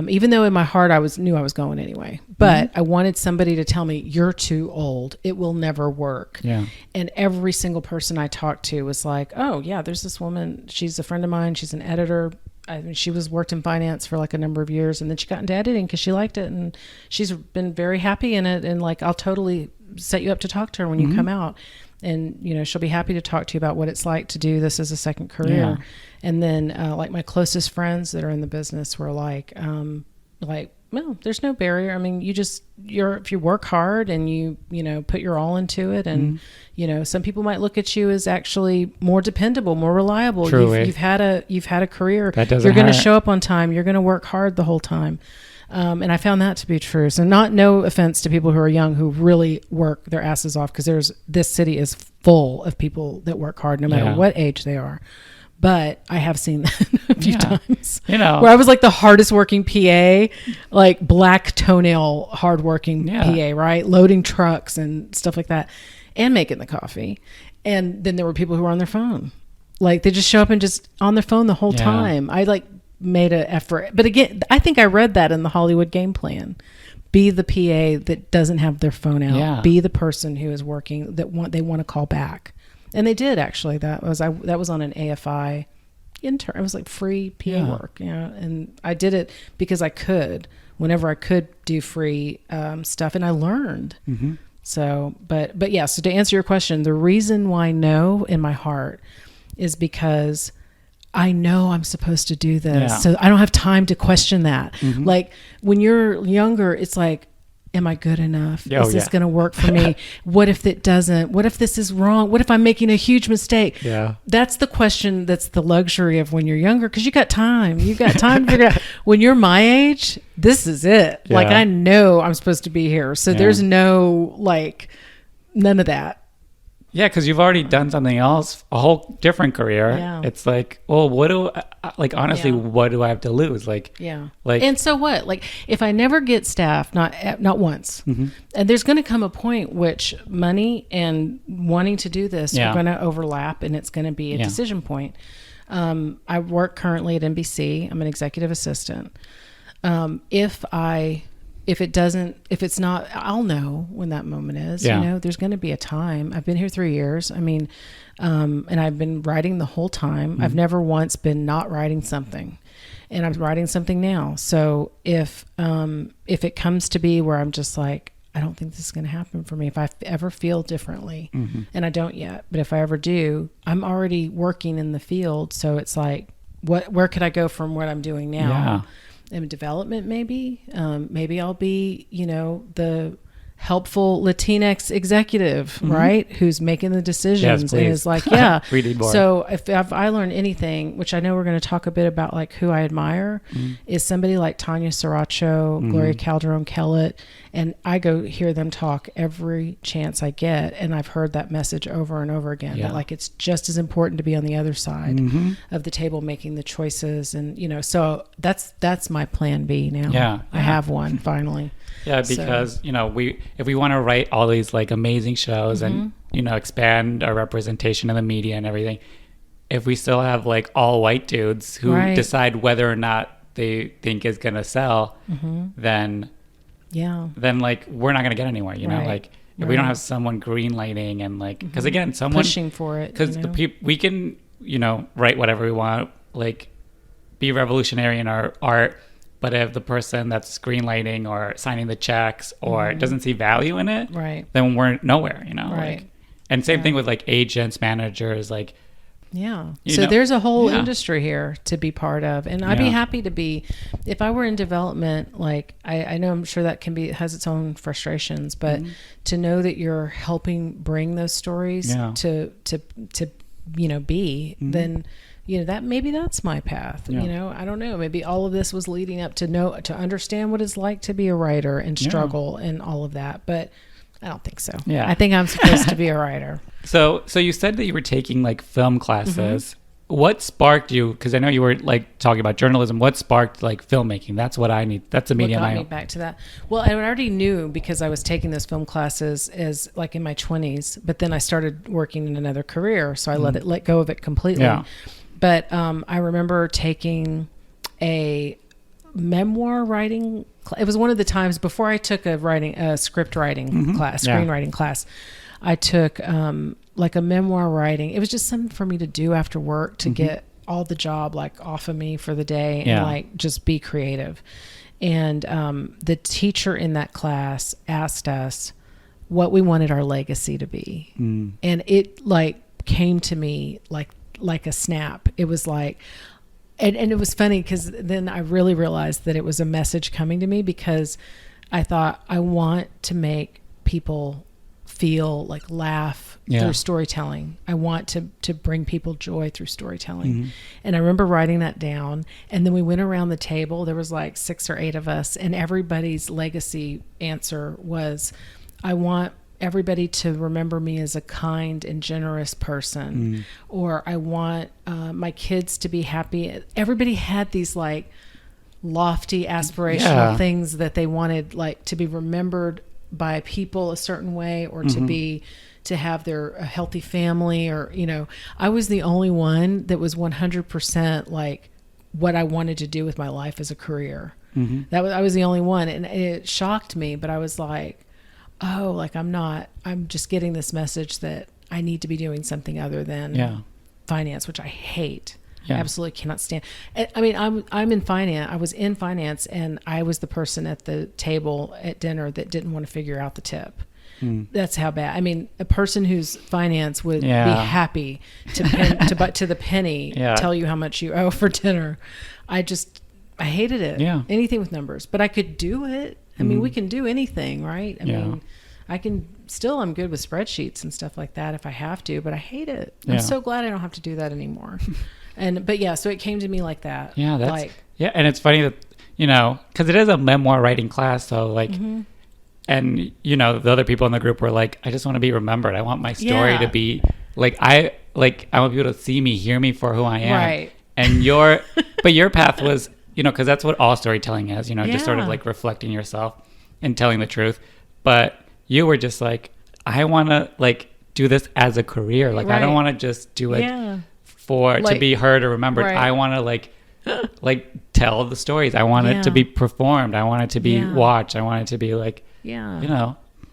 Even though in my heart knew I was going anyway, but I wanted somebody to tell me, you're too old. It will never work. Yeah. And every single person I talked to was like, oh yeah, there's this woman. She's a friend of mine. She's an editor. I mean, she worked in finance for like a number of years, and then she got into editing because she liked it, and she's been very happy in it. And like, I'll totally set you up to talk to her when you come out, and you know, she'll be happy to talk to you about what it's like to do this as a second career. Yeah. And then like my closest friends that are in the business were like, well, there's no barrier. I mean, if you work hard and you know, put your all into it, and you know, some people might look at you as actually more dependable, more reliable. Truly. You've had a career. That doesn't You're going to hurt. show up on time. You're going to work hard the whole time. And I found that to be true. So no offense to people who are young who really work their asses off, because this city is full of people that work hard no matter what age they are. But I have seen that a few times, you know, where I was like the hardest working PA, like black toenail, hardworking PA, right? Loading trucks and stuff like that, and making the coffee. And then there were people who were on their phone. Like they just show up and just on their phone the whole time. I like made an effort. But again, I think I read that in the Hollywood game plan. Be the PA that doesn't have their phone out. Yeah. Be the person who is working they want to call back. And they did actually. That was on an AFI intern. It was like free PA work, you know. And I did it because I could, whenever I could do free stuff, and I learned. Mm-hmm. So, but yeah. So to answer your question, the reason why no in my heart is because I know I'm supposed to do this, so I don't have time to question that. Mm-hmm. Like when you're younger, it's like, am I good enough? Is this going to work for me? What if it doesn't? What if this is wrong? What if I'm making a huge mistake? Yeah. That's the question. That's the luxury of when you're younger, because you got time. You got time to figure out. When you're my age, this is it. Yeah. Like I know I'm supposed to be here. So there's no none of that. Yeah, because you've already done something else, a whole different career. Yeah. It's like, well, what do I have to lose? And so what? Like, if I never get staff, not once, and there's going to come a point which money and wanting to do this are going to overlap, and it's going to be a decision point. I work currently at NBC. I'm an executive assistant. If it's not, I'll know when that moment is. You know, there's going to be a time. I've been here 3 years. I mean, and I've been writing the whole time. I've never once been not writing something, and I'm writing something now. So if it comes to be where I'm just like, I don't think this is going to happen for me. If I ever feel differently, and I don't yet, but if I ever do, I'm already working in the field. So it's like, where could I go from what I'm doing now? Yeah. In development, maybe I'll be, you know, the helpful LatinX executive, right? Who's making the decisions and is like, we need more. So if I learn anything, which I know we're going to talk a bit about, like who I admire, is somebody like Tanya Sriracho, Gloria Calderon-Kellett, and I go hear them talk every chance I get, and I've heard that message over and over again. That like it's just as important to be on the other side of the table making the choices, and you know, so that's my plan B now. Yeah. I have one finally. Yeah, because you know, if we want to write all these like amazing shows and you know, expand our representation in the media and everything, if we still have like all white dudes who decide whether or not they think is gonna sell, then like we're not gonna get anywhere. You know, like if we don't have someone green lighting and like, because again, someone pushing for it, because the people write whatever we want, like be revolutionary in our art. But if the person that's greenlighting or signing the checks or doesn't see value in it, right, then we're nowhere, Right. And same thing with like agents, managers, like. Yeah. So there's a whole industry here to be part of. And I'd be happy to be, if I were in development, like I know I'm sure that has its own frustrations, but to know that you're helping bring those stories to be, then, that maybe that's my path. I don't know. Maybe all of this was leading up to understand what it's like to be a writer and struggle and all of that. But I don't think so. Yeah. I think I'm supposed to be a writer. So you said that you were taking like film classes. What sparked you? Because I know you were like talking about journalism. What sparked like filmmaking? That's what I need. That's the medium I got me back to that. Well, I already knew because I was taking those film classes as like in my 20s, but then I started working in another career, so I let go of it completely. Yeah. But I remember taking a memoir writing. It was one of the times before I took a script writing class, screenwriting class. I took like a memoir writing. It was just something for me to do after work to get all the job like off of me for the day and like just be creative. And the teacher in that class asked us what we wanted our legacy to be. And it like came to me like a snap. It was like, and it was funny because then I really realized that it was a message coming to me, because I thought I want to make people feel like laugh through storytelling. I want to bring people joy through storytelling. And I remember writing that down, and then we went around the table. There was like 6 or 8 of us, and everybody's legacy answer was, I want everybody to remember me as a kind and generous person, or I want my kids to be happy. Everybody had these like lofty aspirational things that they wanted, like to be remembered by people a certain way, or to have a healthy family, or I was the only one that was 100% like what I wanted to do with my life as a career. I was the only one, and it shocked me, but I was like, oh, like I'm just getting this message that I need to be doing something other than finance, which I hate. I absolutely cannot stand. I mean, I'm in finance. I was in finance, and I was the person at the table at dinner that didn't want to figure out the tip. That's how bad. I mean, a person who's finance would be happy to the penny tell you how much you owe for dinner. I hated it. Anything with numbers, but I could do it. I mean, we can do anything, right? I mean, I'm good with spreadsheets and stuff like that if I have to, but I hate it. I'm so glad I don't have to do that anymore. So it came to me like that. Yeah, and it's funny that, because it is a memoir writing class, so like, and the other people in the group were like, I just want to be remembered. I want my story to be like, I want people to see me, hear me for who I am. Right. And but your path was, because that's what all storytelling is, just sort of like reflecting yourself and telling the truth. But you were just like, I want to like do this as a career. Like, I don't want to just do it to be heard or remembered. Right. I want to like tell the stories. I want it to be performed. I want it to be watched. I want it to be like,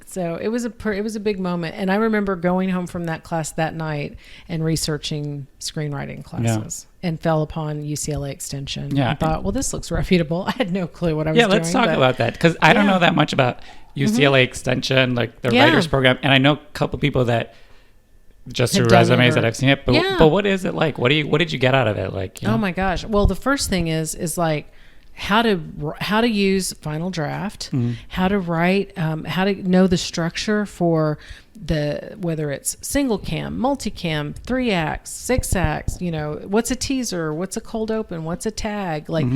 So it was a big moment. And I remember going home from that class that night and researching screenwriting classes and fell upon UCLA Extension. Yeah. And thought, well, this looks reputable. I had no clue what I was doing. Yeah, let's talk about that, because I don't know that much about UCLA Extension, like the writers program. And I know a couple people that just through resumes that I've seen it. But what is it like? What did you get out of it? Like, oh my gosh. Well, the first thing is like, how to use Final Draft, how to write, how to know the structure for whether it's single cam, multicam, 3 acts, 6 acts, what's a teaser, what's a cold open, what's a tag, like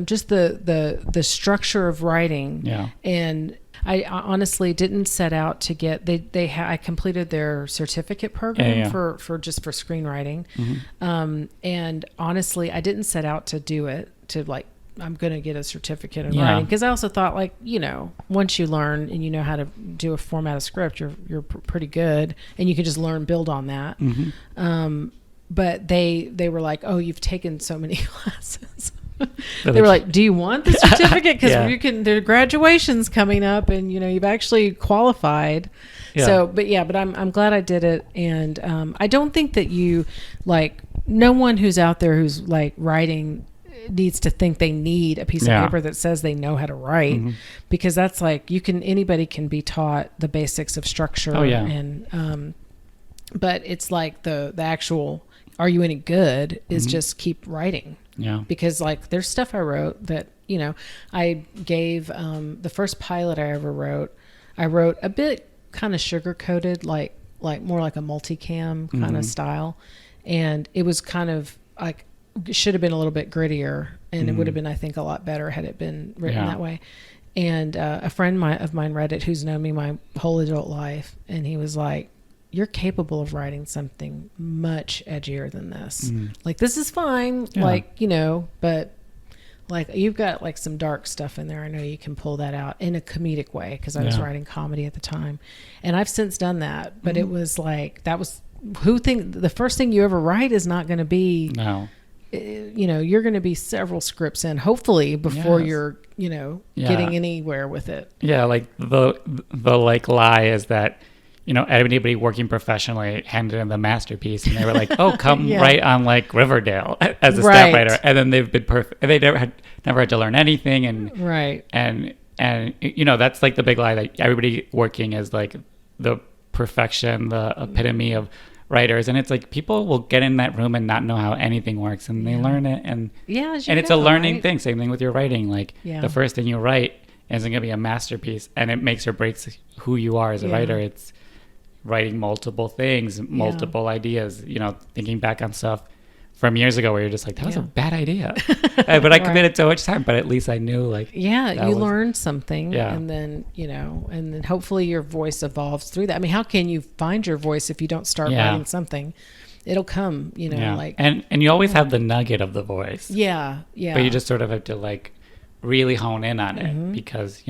just the structure of writing. Yeah. And I honestly didn't set out to get, I completed their certificate program for screenwriting. And honestly, I didn't set out to do it to like, I'm going to get a certificate in writing, because I also thought like, once you learn and you know how to do a format of script, you're pretty good, and you can just build on that. But they were like, oh, you've taken so many classes. They were like, do you want the certificate? Because their graduation's coming up, and you've actually qualified. So, but I'm glad I did it. And I don't think that you like no one who's out there who's like writing needs to think they need a piece of paper that says they know how to write, because that's like anybody can be taught the basics of structure. And but it's like the actual are you any good is just keep writing. Because like there's stuff I wrote that I gave the first pilot I ever wrote, I wrote a bit kind of sugar coated, like more like a multicam kind of style, and it was kind of like it should have been a little bit grittier, and it would have been, I think, a lot better had it been written that way. And a friend of mine read it who's known me my whole adult life, and he was like, you're capable of writing something much edgier than this. Like, this is fine, but like you've got like some dark stuff in there. I know you can pull that out in a comedic way, because I was writing comedy at the time, and I've since done that. But it was like, that was the first thing you ever write is not going to be you're going to be several scripts in, hopefully, before you're getting anywhere with it. Like the like lie is that anybody working professionally handed in the masterpiece, and they were like, oh, come write on like Riverdale as a staff writer, and then they've been perfect, and they never had to learn anything, and and that's like the big lie, that everybody working is like the perfection, the epitome of writers, and it's like people will get in that room and not know how anything works, and they learn it, and it's a learning thing. Same thing with your writing, like the first thing you write isn't going to be a masterpiece, and it makes or breaks who you are as a writer. It's writing multiple things, multiple ideas, thinking back on stuff from years ago where you're just like, that was a bad idea. But I committed so much time, but at least I knew you learned something. And then, and then hopefully your voice evolves through that. I mean, how can you find your voice if you don't start writing something? It'll come, like. And you always have the nugget of the voice. Yeah. But you just sort of have to like really hone in on it, because,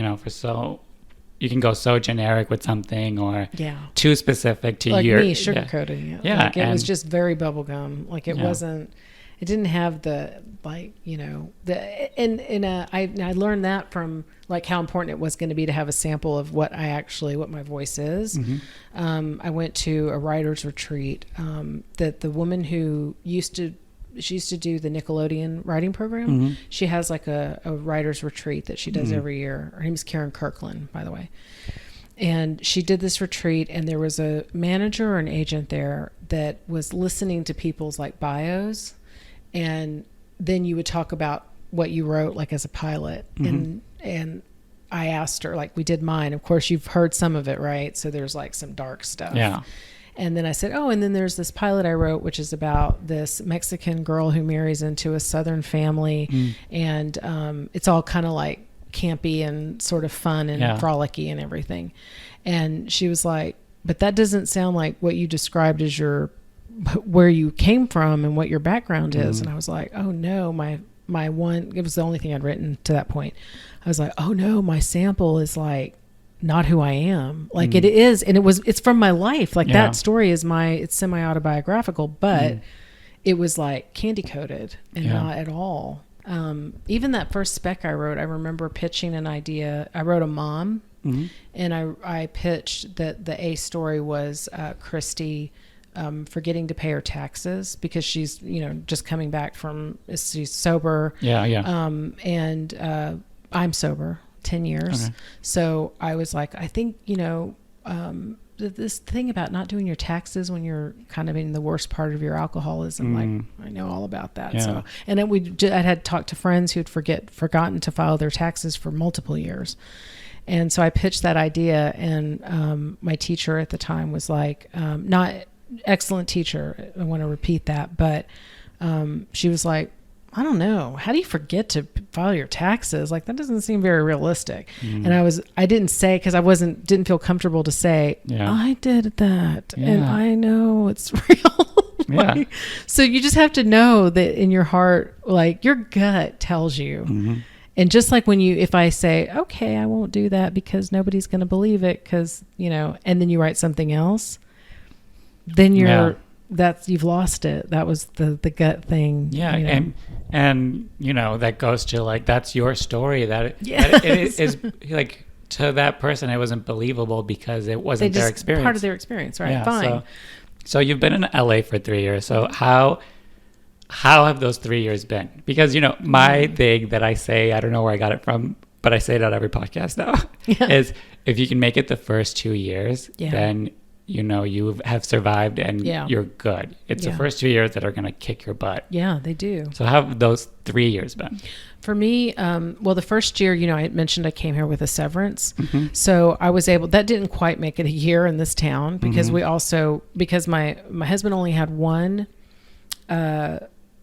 you can go so generic with something, or too specific to like your me sugarcoating it. Like it was just very bubblegum. Like it wasn't. It didn't have the I learned that from like how important it was going to be to have a sample of what my voice is. I went to a writer's retreat that the woman who used to do the Nickelodeon writing program. She has like a writer's retreat that she does every year. Her name is Karen Kirkland, by the way. And she did this retreat, and there was a manager or an agent there that was listening to people's like bios, and then you would talk about what you wrote like as a pilot. And I asked her, like we did mine. Of course, you've heard some of it, right? So there's like some dark stuff. And then I said, and then there's this pilot I wrote, which is about this Mexican girl who marries into a Southern family. And it's all kind of like campy and sort of fun and frolicky and everything. And she was like, but that doesn't sound like what you described as where you came from and what your background is. And I was like, oh no, my one, it was the only thing I'd written to that point. I was like, oh no, my sample is like, not who I am. Like it is. And it's from my life. Like that story is it's semi-autobiographical, but it was like candy coated and not at all. Even that first spec I wrote, I remember pitching an idea. I wrote a mom and I pitched that the A story was Christy forgetting to pay her taxes because she's, just coming back she's sober. And I'm sober. 10 years. Okay. So I was like, I think, this thing about not doing your taxes when you're kind of in the worst part of your alcoholism, like I know all about that. So, and then I had talked to friends who'd forgotten to file their taxes for multiple years. And so I pitched that idea, and my teacher at the time was like, not excellent teacher. I want to repeat that, but she was like, I don't know. How do you forget to file your taxes? Like that doesn't seem very realistic. And I didn't say, because I didn't feel comfortable to say, I did that and I know it's real. So you just have to know that in your heart, like your gut tells you. And just like if I say, okay, I won't do that because nobody's going to believe it because, and then you write something else, then you've lost it. That was the gut thing. And that goes to like, that's your story, that it is like, to that person it wasn't believable because it wasn't their experience, part of their experience, right? Fine. So you've been in LA for 3 years. So how how have those 3 years been? Because, my thing that I say, I don't know where I got it from, but I say it on every podcast now, is if you can make it the first 2 years, then, you have survived and you're good. It's the first 2 years that are going to kick your butt. Yeah, they do. So how have those 3 years been? For me, the first year, I had mentioned I came here with a severance. So I was able, that didn't quite make it a year in this town because because my husband only had one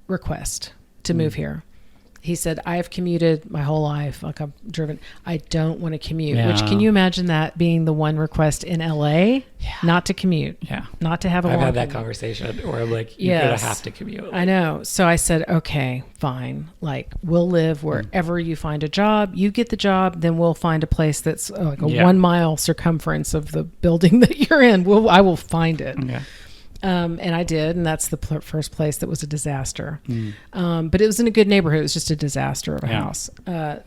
request to move here. He said, I've commuted my whole life. Like I've driven. I don't want to commute. Yeah. Which, can you imagine that being the one request in LA? Yeah. Not to commute. Yeah. Not to have a long I've had that conversation where I'm like, you're going to have to commute. I know. So I said, okay, fine. Like we'll live wherever you find a job. You get the job, then we'll find a place that's like a 1 mile circumference of the building that you're in. I will find it. Yeah. And I did, and that's the first place that was a disaster. But it was in a good neighborhood. It was just a disaster of a house.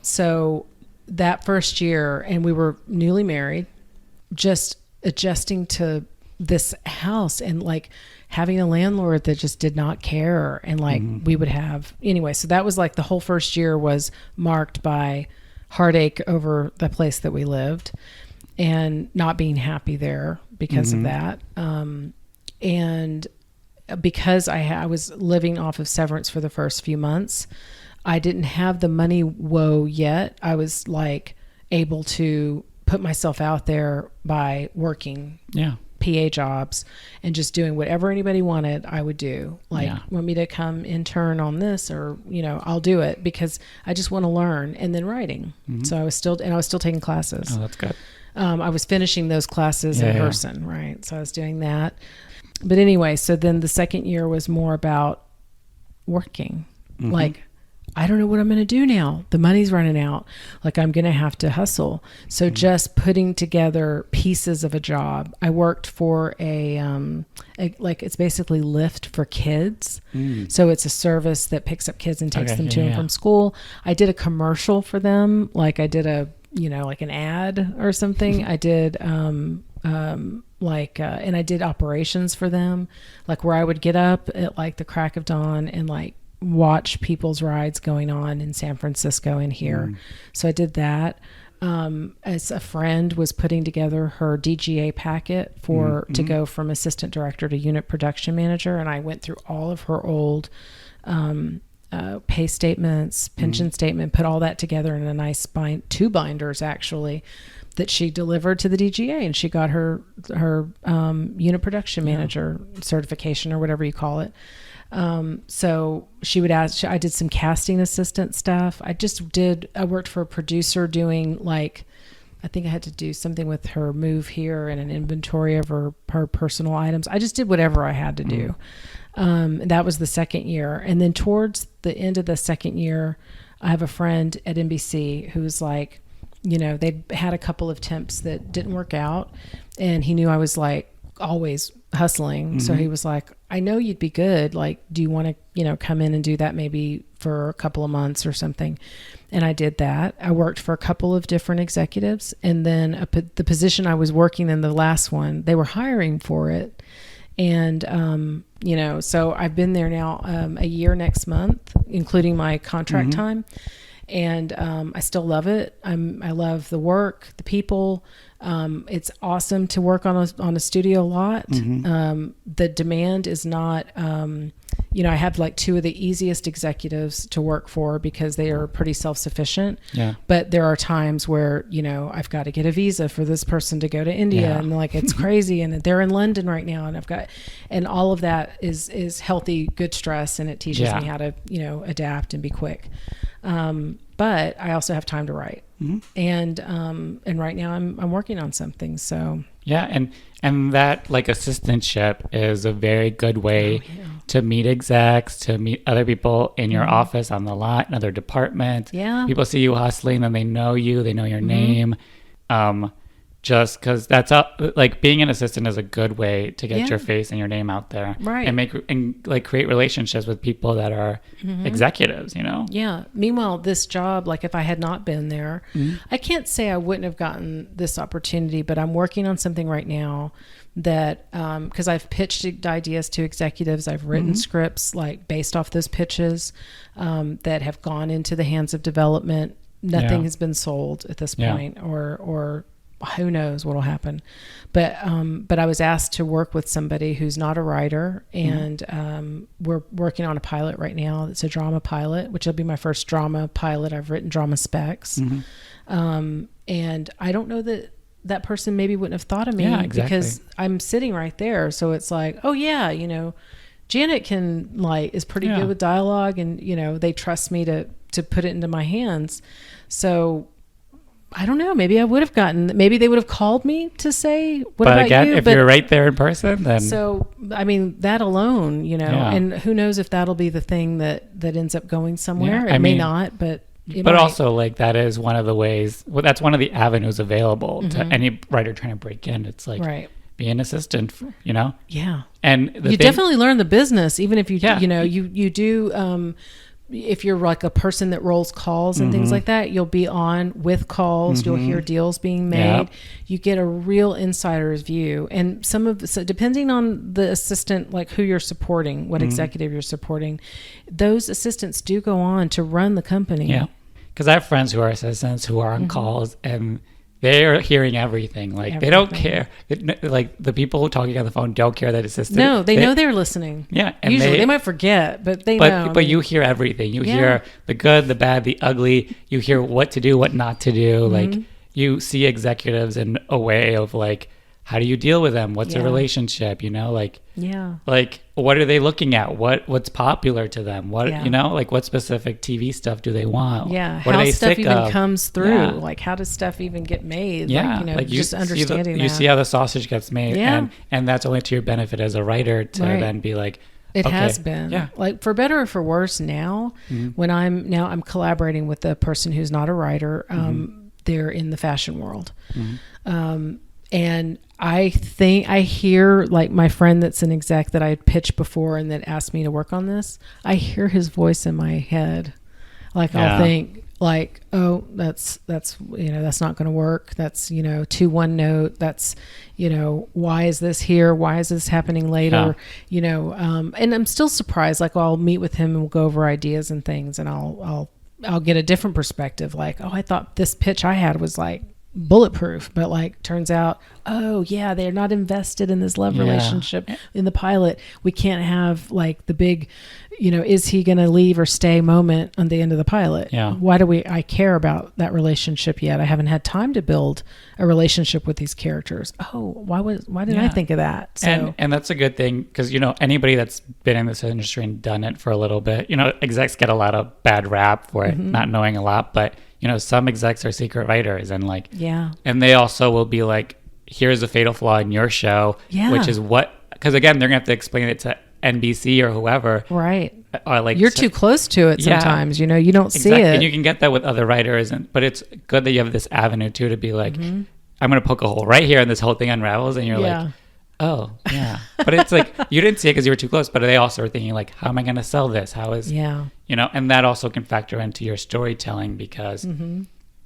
So that first year, and we were newly married, just adjusting to this house and like having a landlord that just did not care. And like we would have, anyway, so that was like the whole first year was marked by heartache over the place that we lived and not being happy there because of that. And because I was living off of severance for the first few months, I didn't have the money woe yet. I was like able to put myself out there by working PA jobs and just doing whatever anybody wanted, I would do. Like, want me to come intern on this or, I'll do it because I just want to learn. And then writing. So I was still taking classes. Oh, that's good. I was finishing those classes in person, right? So I was doing that. But anyway, so then the second year was more about working. Like, I don't know what I'm going to do now. The money's running out. Like, I'm going to have to hustle. So just putting together pieces of a job. I worked for it's basically Lyft for kids. So it's a service that picks up kids and takes them to and from school. I did a commercial for them. Like I did like an ad or something. I did, and I did operations for them, like where I would get up at like the crack of dawn and like watch people's rides going on in San Francisco and here. So I did that. As a friend was putting together her DGA packet to go from assistant director to unit production manager. And I went through all of her old, pay statements, pension statement, put all that together in a nice two binders actually, that she delivered to the DGA, and she got her unit production manager certification or whatever you call it. So she would ask, I did some casting assistant stuff. I worked for a producer doing like, I think I had to do something with her move here and an inventory of her personal items. I just did whatever I had to do. That was the second year. And then towards the end of the second year, I have a friend at NBC who's like, they'd had a couple of temps that didn't work out, and he knew I was like always hustling. So he was like, I know you'd be good. Like, do you want to, come in and do that maybe for a couple of months or something? And I did that. I worked for a couple of different executives, and then the position I was working in, the last one, they were hiring for it. And, so I've been there now a year next month, including my contract time. And I still love it. I love the work, the people. It's awesome to work on a studio lot. The demand is not, I have like two of the easiest executives to work for because they are pretty self-sufficient. Yeah. But there are times where, I've got to get a visa for this person to go to India and like, it's crazy. And they're in London right now. And all of that is healthy, good stress. And it teaches me how to, adapt and be quick. But I also have time to write, and right now I'm working on something. So and that like assistantship is a very good way to meet execs, to meet other people in your office, on the lot, in other departments. Yeah, people see you hustling, and they know you, they know your name. Just because that's like being an assistant is a good way to get your face and your name out there, right? And create relationships with people that are executives, Yeah. Meanwhile, this job, like if I had not been there, I can't say I wouldn't have gotten this opportunity, but I'm working on something right now that, because I've pitched ideas to executives, I've written scripts like based off those pitches that have gone into the hands of development. Nothing has been sold at this point, or who knows what'll happen. But I was asked to work with somebody who's not a writer, and we're working on a pilot right now. It's a drama pilot, which will be my first drama pilot. I've written drama specs. And I don't know that person maybe wouldn't have thought of me because I'm sitting right there. So it's like, oh yeah, you know, Janet is pretty good with dialogue, and, you know, they trust me to put it into my hands. So I don't know. Maybe I would have maybe they would have called me to say, what about again, you? If you're right there in person, then. So, I mean, that alone, you know, and who knows if that'll be the thing that ends up going somewhere. It may not, but it might. Also, like, that is one of the ways, that's one of the avenues available to any writer trying to break in. It's like, be an assistant, you know? Yeah. And you definitely learn the business, even if you, you know, you do, if you're like a person that rolls calls and things like that, you'll be on with calls. You'll hear deals being made. You get a real insider's view. And so depending on the assistant, like who you're supporting, what executive you're supporting, those assistants do go on to run the company. Yeah. Because I have friends who are assistants who are on calls, and they're hearing everything. Like, they don't care. Like, the people who are talking on the phone don't care that assistant. No, they know they're listening. Yeah. And usually they might forget, but they know. But you hear everything. You hear the good, the bad, the ugly. You hear what to do, what not to do. Like, you see executives in a way of, like, how do you deal with them? What's a relationship? You know, like, like, what are they looking at? What's popular to them? You know, like, what specific TV stuff do they want? Yeah. What how stuff even comes through. Like, how does stuff even get made? Yeah. Like, you know, like just understanding that. You see how the sausage gets made. And that's only to your benefit as a writer to then be like, it has been. Yeah. Like, for better or for worse now, when I'm collaborating with a person who's not a writer, they're in the fashion world. And I hear, like, my friend that's an exec that I had pitched before and that asked me to work on this, I hear his voice in my head. Like, I'll think, like, oh, that's you know, that's not going to work. That's, you know, 2-1 note. That's, you know, why is this here? Why is this happening later? You know, and I'm still surprised. Like, I'll meet with him and we'll go over ideas and things, and I'll get a different perspective. Like, oh, I thought this pitch I had was like bulletproof, but like, turns out, oh yeah, they're not invested in this love relationship in the pilot. We can't have like the big, you know, is he going to leave or stay moment on the end of the pilot? Why do I care about that relationship yet? I haven't had time to build a relationship with these characters. Oh, why didn't I think of that? So, and that's a good thing, because, you know, anybody that's been in this industry and done it for a little bit, you know, execs get a lot of bad rap for it, not knowing a lot, but, you know, some execs are secret writers, and like, and they also will be like, here's a fatal flaw in your show, which is because again, they're gonna have to explain it to NBC or whoever, right? Or like, you're too close to it sometimes, you know, you don't see it, and you can get that with other writers, but it's good that you have this avenue too to be like, I'm gonna poke a hole right here, and this whole thing unravels, and you're like, oh yeah. But it's like, you didn't see it because you were too close, but they also are thinking like, how am I going to sell this? How is, you know, and that also can factor into your storytelling, because,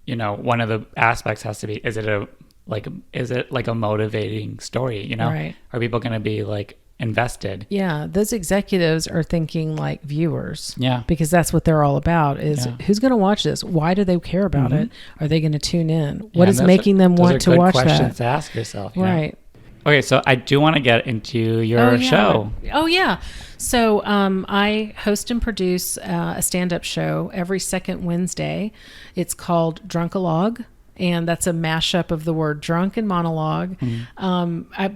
you know, one of the aspects has to be, is it like a motivating story? You know, are people going to be like invested? Those executives are thinking like viewers, because that's what they're all about, is who's going to watch this? Why do they care about it? Are they going to tune in? What is making them want to watch that? Questions to ask yourself, right? Okay, so I do want to get into your show. Oh, yeah. So I host and produce a stand-up show every second Wednesday. It's called Drunkalogue, and that's a mashup of the word drunk and monologue.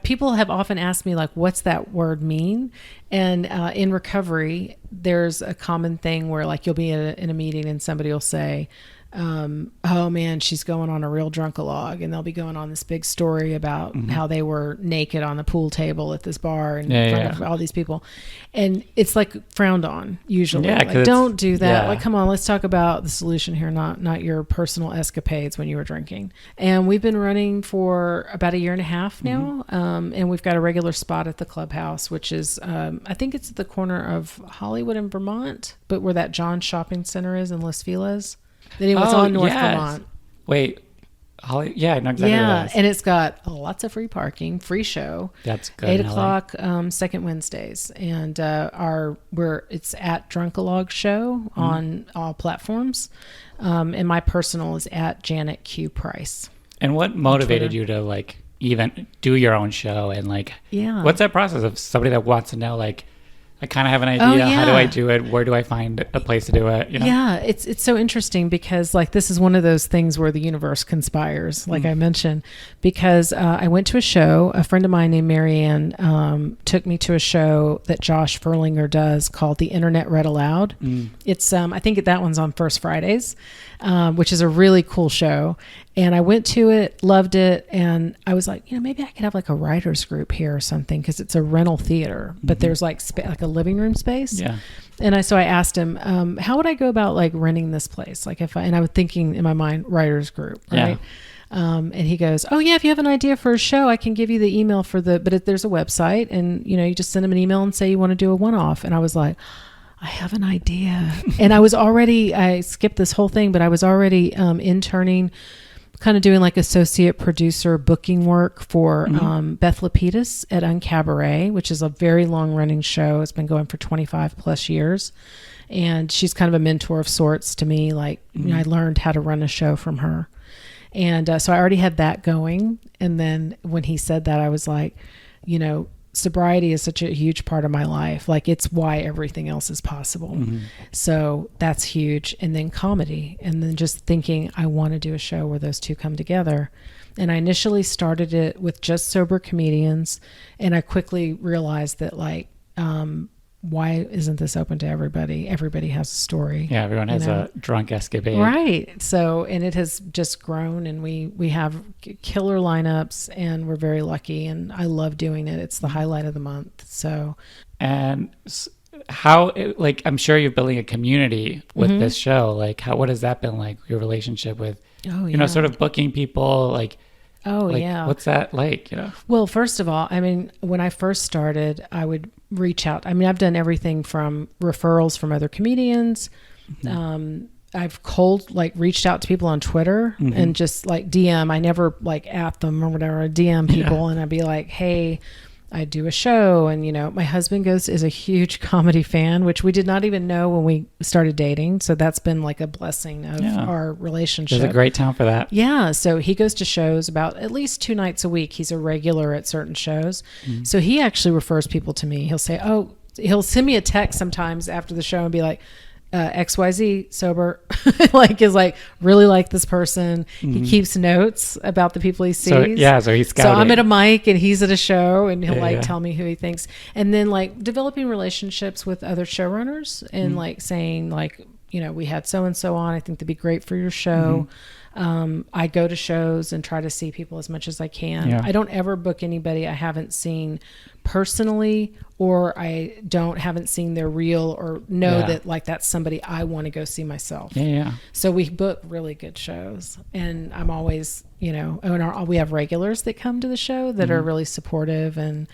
People have often asked me, like, what's that word mean? And in recovery, there's a common thing where, like, you'll be in a meeting and somebody will say, oh man, she's going on a real drunkalogue, and they'll be going on this big story about how they were naked on the pool table at this bar in front of all these people, and it's like frowned on usually. Like, don't do that. Like, come on, let's talk about the solution here, not your personal escapades when you were drinking. And we've been running for about 1.5 years now, and we've got a regular spot at the Clubhouse, which is I think it's at the corner of Hollywood and Vermont, but where that John Shopping Center is in Los Feliz. Anyway, it's on North Vermont. Wait, Yeah, I know exactly what it is. And it's got lots of free parking, free show. That's good. 8:00, second Wednesdays, and it's at Drunkalog Show on all platforms, and my personal is at Janet Q Price. And what motivated you to like even do your own show and like? Yeah. What's that process of somebody that wants to know like? I kind of have an idea. Oh, yeah. How do I do it? Where do I find a place to do it? You know? Yeah, it's so interesting because like this is one of those things where the universe conspires, like I mentioned, because I went to a show. A friend of mine named Marianne took me to a show that Josh Furlinger does called The Internet Read Aloud. It's I think that one's on First Fridays, which is a really cool show. And I went to it, loved it, and I was like, maybe I could have like a writers group here or something because it's a rental theater, but there's like like a living room space. Yeah. And so I asked him, how would I go about like renting this place? Like and I was thinking in my mind, writers group, right? Yeah. And he goes, oh yeah, if you have an idea for a show, I can give you the email but there's a website and you just send them an email and say you want to do a one-off. And I was like, I have an idea. And I skipped this whole thing, but I was already interning, kind of doing like associate producer booking work for Beth Lapidus at Uncabaret, which is a very long running show. It's been going for 25 plus years. And she's kind of a mentor of sorts to me. Like I learned how to run a show from her. And so I already had that going. And then when he said that, I was like, sobriety is such a huge part of my life. Like it's why everything else is possible. So that's huge. And then comedy. And then just thinking I want to do a show where those two come together. And I initially started it with just sober comedians. And I quickly realized that like, why isn't this open to everybody? Everybody has a story. Yeah, everyone has a drunk escapade. Right. So, and it has just grown and we have killer lineups and we're very lucky and I love doing it. It's the highlight of the month. So. And how, like, I'm sure you're building a community with this show. Like, what has that been like, your relationship with, sort of booking people, like, what's that like, Well, first of all, I mean, when I first started, I would reach out. I mean, I've done everything from referrals from other comedians. I've reached out to people on Twitter and just like DM. I never like at them or whatever. I DM people and I'd be like, hey, I do a show. And, my husband is a huge comedy fan, which we did not even know when we started dating. So that's been like a blessing of our relationship. There's a great town for that. Yeah. So he goes to shows about at least 2 nights a week. He's a regular at certain shows. So he actually refers people to me. He'll say, he'll send me a text sometimes after the show and be like, XYZ sober, really like this person. He keeps notes about the people he sees. So he's scouting. So I'm at a mic and he's at a show and he'll tell me who he thinks. And then like developing relationships with other showrunners and like saying like, we had so-and-so on. I think that'd be great for your show. I go to shows and try to see people as much as I can. Yeah. I don't ever book anybody I haven't seen personally, or I haven't seen their reel or know that like that's somebody I want to go see myself. Yeah. So we book really good shows, and I'm always, we have regulars that come to the show that are really supportive, and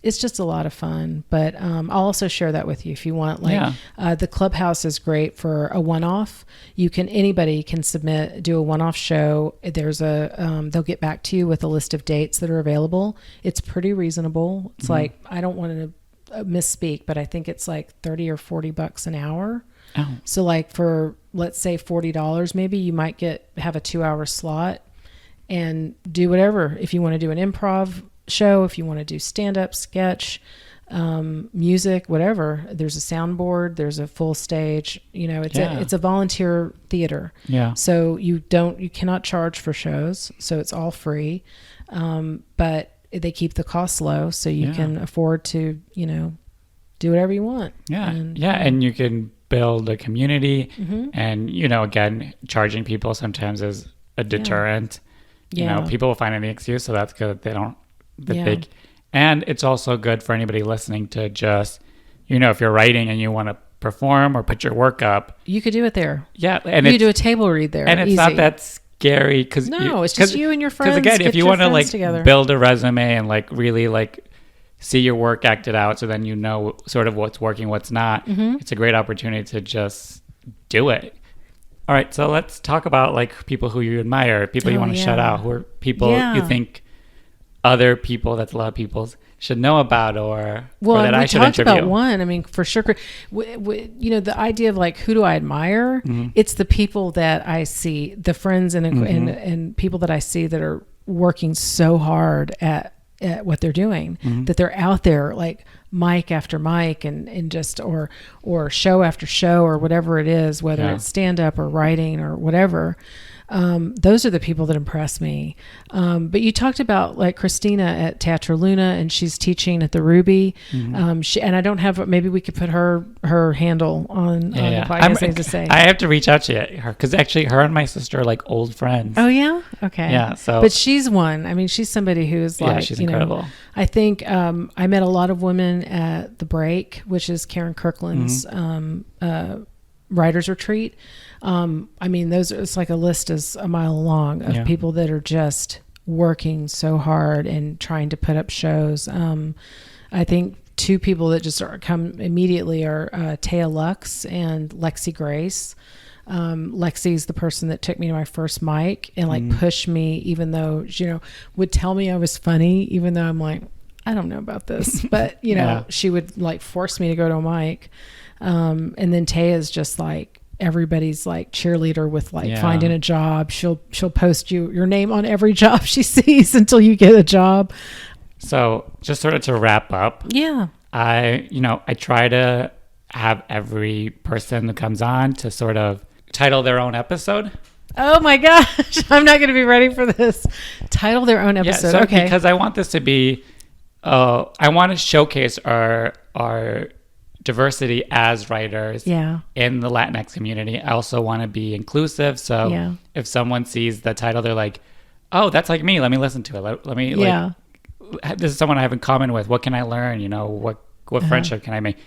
it's just a lot of fun. But I'll also share that with you if you want. The Clubhouse is great for a one-off. Anybody can do a one-off show. There's they'll get back to you with a list of dates that are available. It's pretty reasonable. It's like, I don't want to misspeak, but I think it's like $30 or $40 an hour. Oh. So like for, let's say $40, maybe you might have a 2-hour slot and do whatever. If you want to do an improv show, if you want to do stand-up, sketch, music, whatever, there's a soundboard, there's a full stage, it's a volunteer theater. Yeah. So you cannot charge for shows, so it's all free. But they keep the costs low, so you can afford to, do whatever you want. Yeah. And you can build a community and, again, charging people sometimes is a deterrent. People will find any excuse, so that's good. They don't. And it's also good for anybody listening to just, if you're writing and you want to perform or put your work up, you could do it there. Yeah. And you do a table read there. And it's not that scary it's just you and your friends. Because again, if you want to build a resume and really see your work acted out, so then sort of what's working, what's not, it's a great opportunity to just do it. All right, so let's talk about like people who you admire, people you want to shout out, who are people you think other people, that's a lot of people's, should know about or that I should interview. Well, we talked about one. I mean, for sure. You know, the idea of like, who do I admire? Mm-hmm. It's the people that I see, the friends and people that I see that are working so hard at what they're doing, that they're out there like mic after mic and just or show after show or whatever it is, whether it's stand up or writing or whatever. Those are the people that impress me. But you talked about like Christina at Teatro Luna, and she's teaching at the Ruby. And I don't have, maybe we could put her handle on the podcast to say. I have to reach out to her because actually her and my sister are like old friends. Oh yeah? Okay. Yeah. So, but she's one. I mean, she's somebody who's like, she's incredible. I think I met a lot of women at The Break, which is Karen Kirkland's writer's retreat. I mean, it's like a list is a mile long of people that are just working so hard and trying to put up shows. I think two people that just come immediately are Taya Lux and Lexi Grace. Lexi's the person that took me to my first mic and like pushed me, even though, would tell me I was funny, even though I'm like, I don't know about this, but she would like force me to go to a mic. And then Taya's just like everybody's like cheerleader with like finding a job. She'll post your name on every job she sees until you get a job. So just sort of to wrap up. Yeah. I try to have every person that comes on to sort of title their own episode. Oh my gosh. I'm not going to be ready for this. Title their own episode. Yeah, so okay. Because I want this to be, I want to showcase our diversity as writers in the Latinx community. I also want to be inclusive. So if someone sees the title, they're like, oh, that's like me. Let me listen to it. Let me like, this is someone I have in common with. What can I learn? What friendship can I make?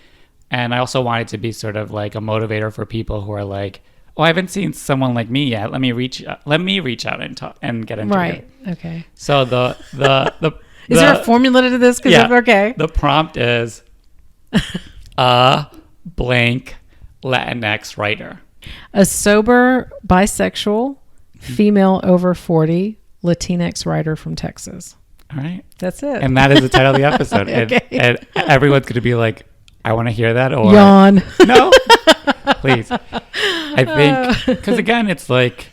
And I also want it to be sort of like a motivator for people who are like, oh, I haven't seen someone like me yet. Let me reach out and talk and get into it. Okay. So the is there a formula to this? Okay. The prompt is a blank Latinx writer. A sober, bisexual, female over 40, Latinx writer from Texas. All right. That's it. And that is the title of the episode. Okay. And everyone's going to be like, I want to hear that. Or yawn. No, please. I think, because again, it's like,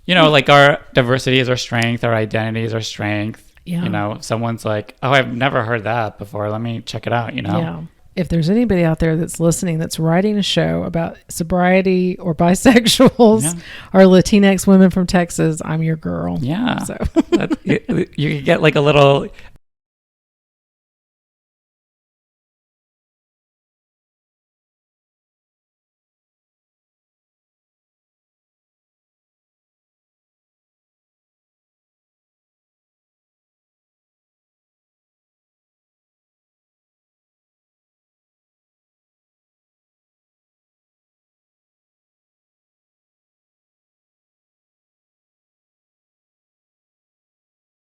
like our diversity is our strength, our identity is our strength. Yeah. If someone's like, oh, I've never heard that before, let me check it out, Yeah. If there's anybody out there that's listening that's writing a show about sobriety or bisexuals or Latinx women from Texas, I'm your girl. Yeah. So you get like a little,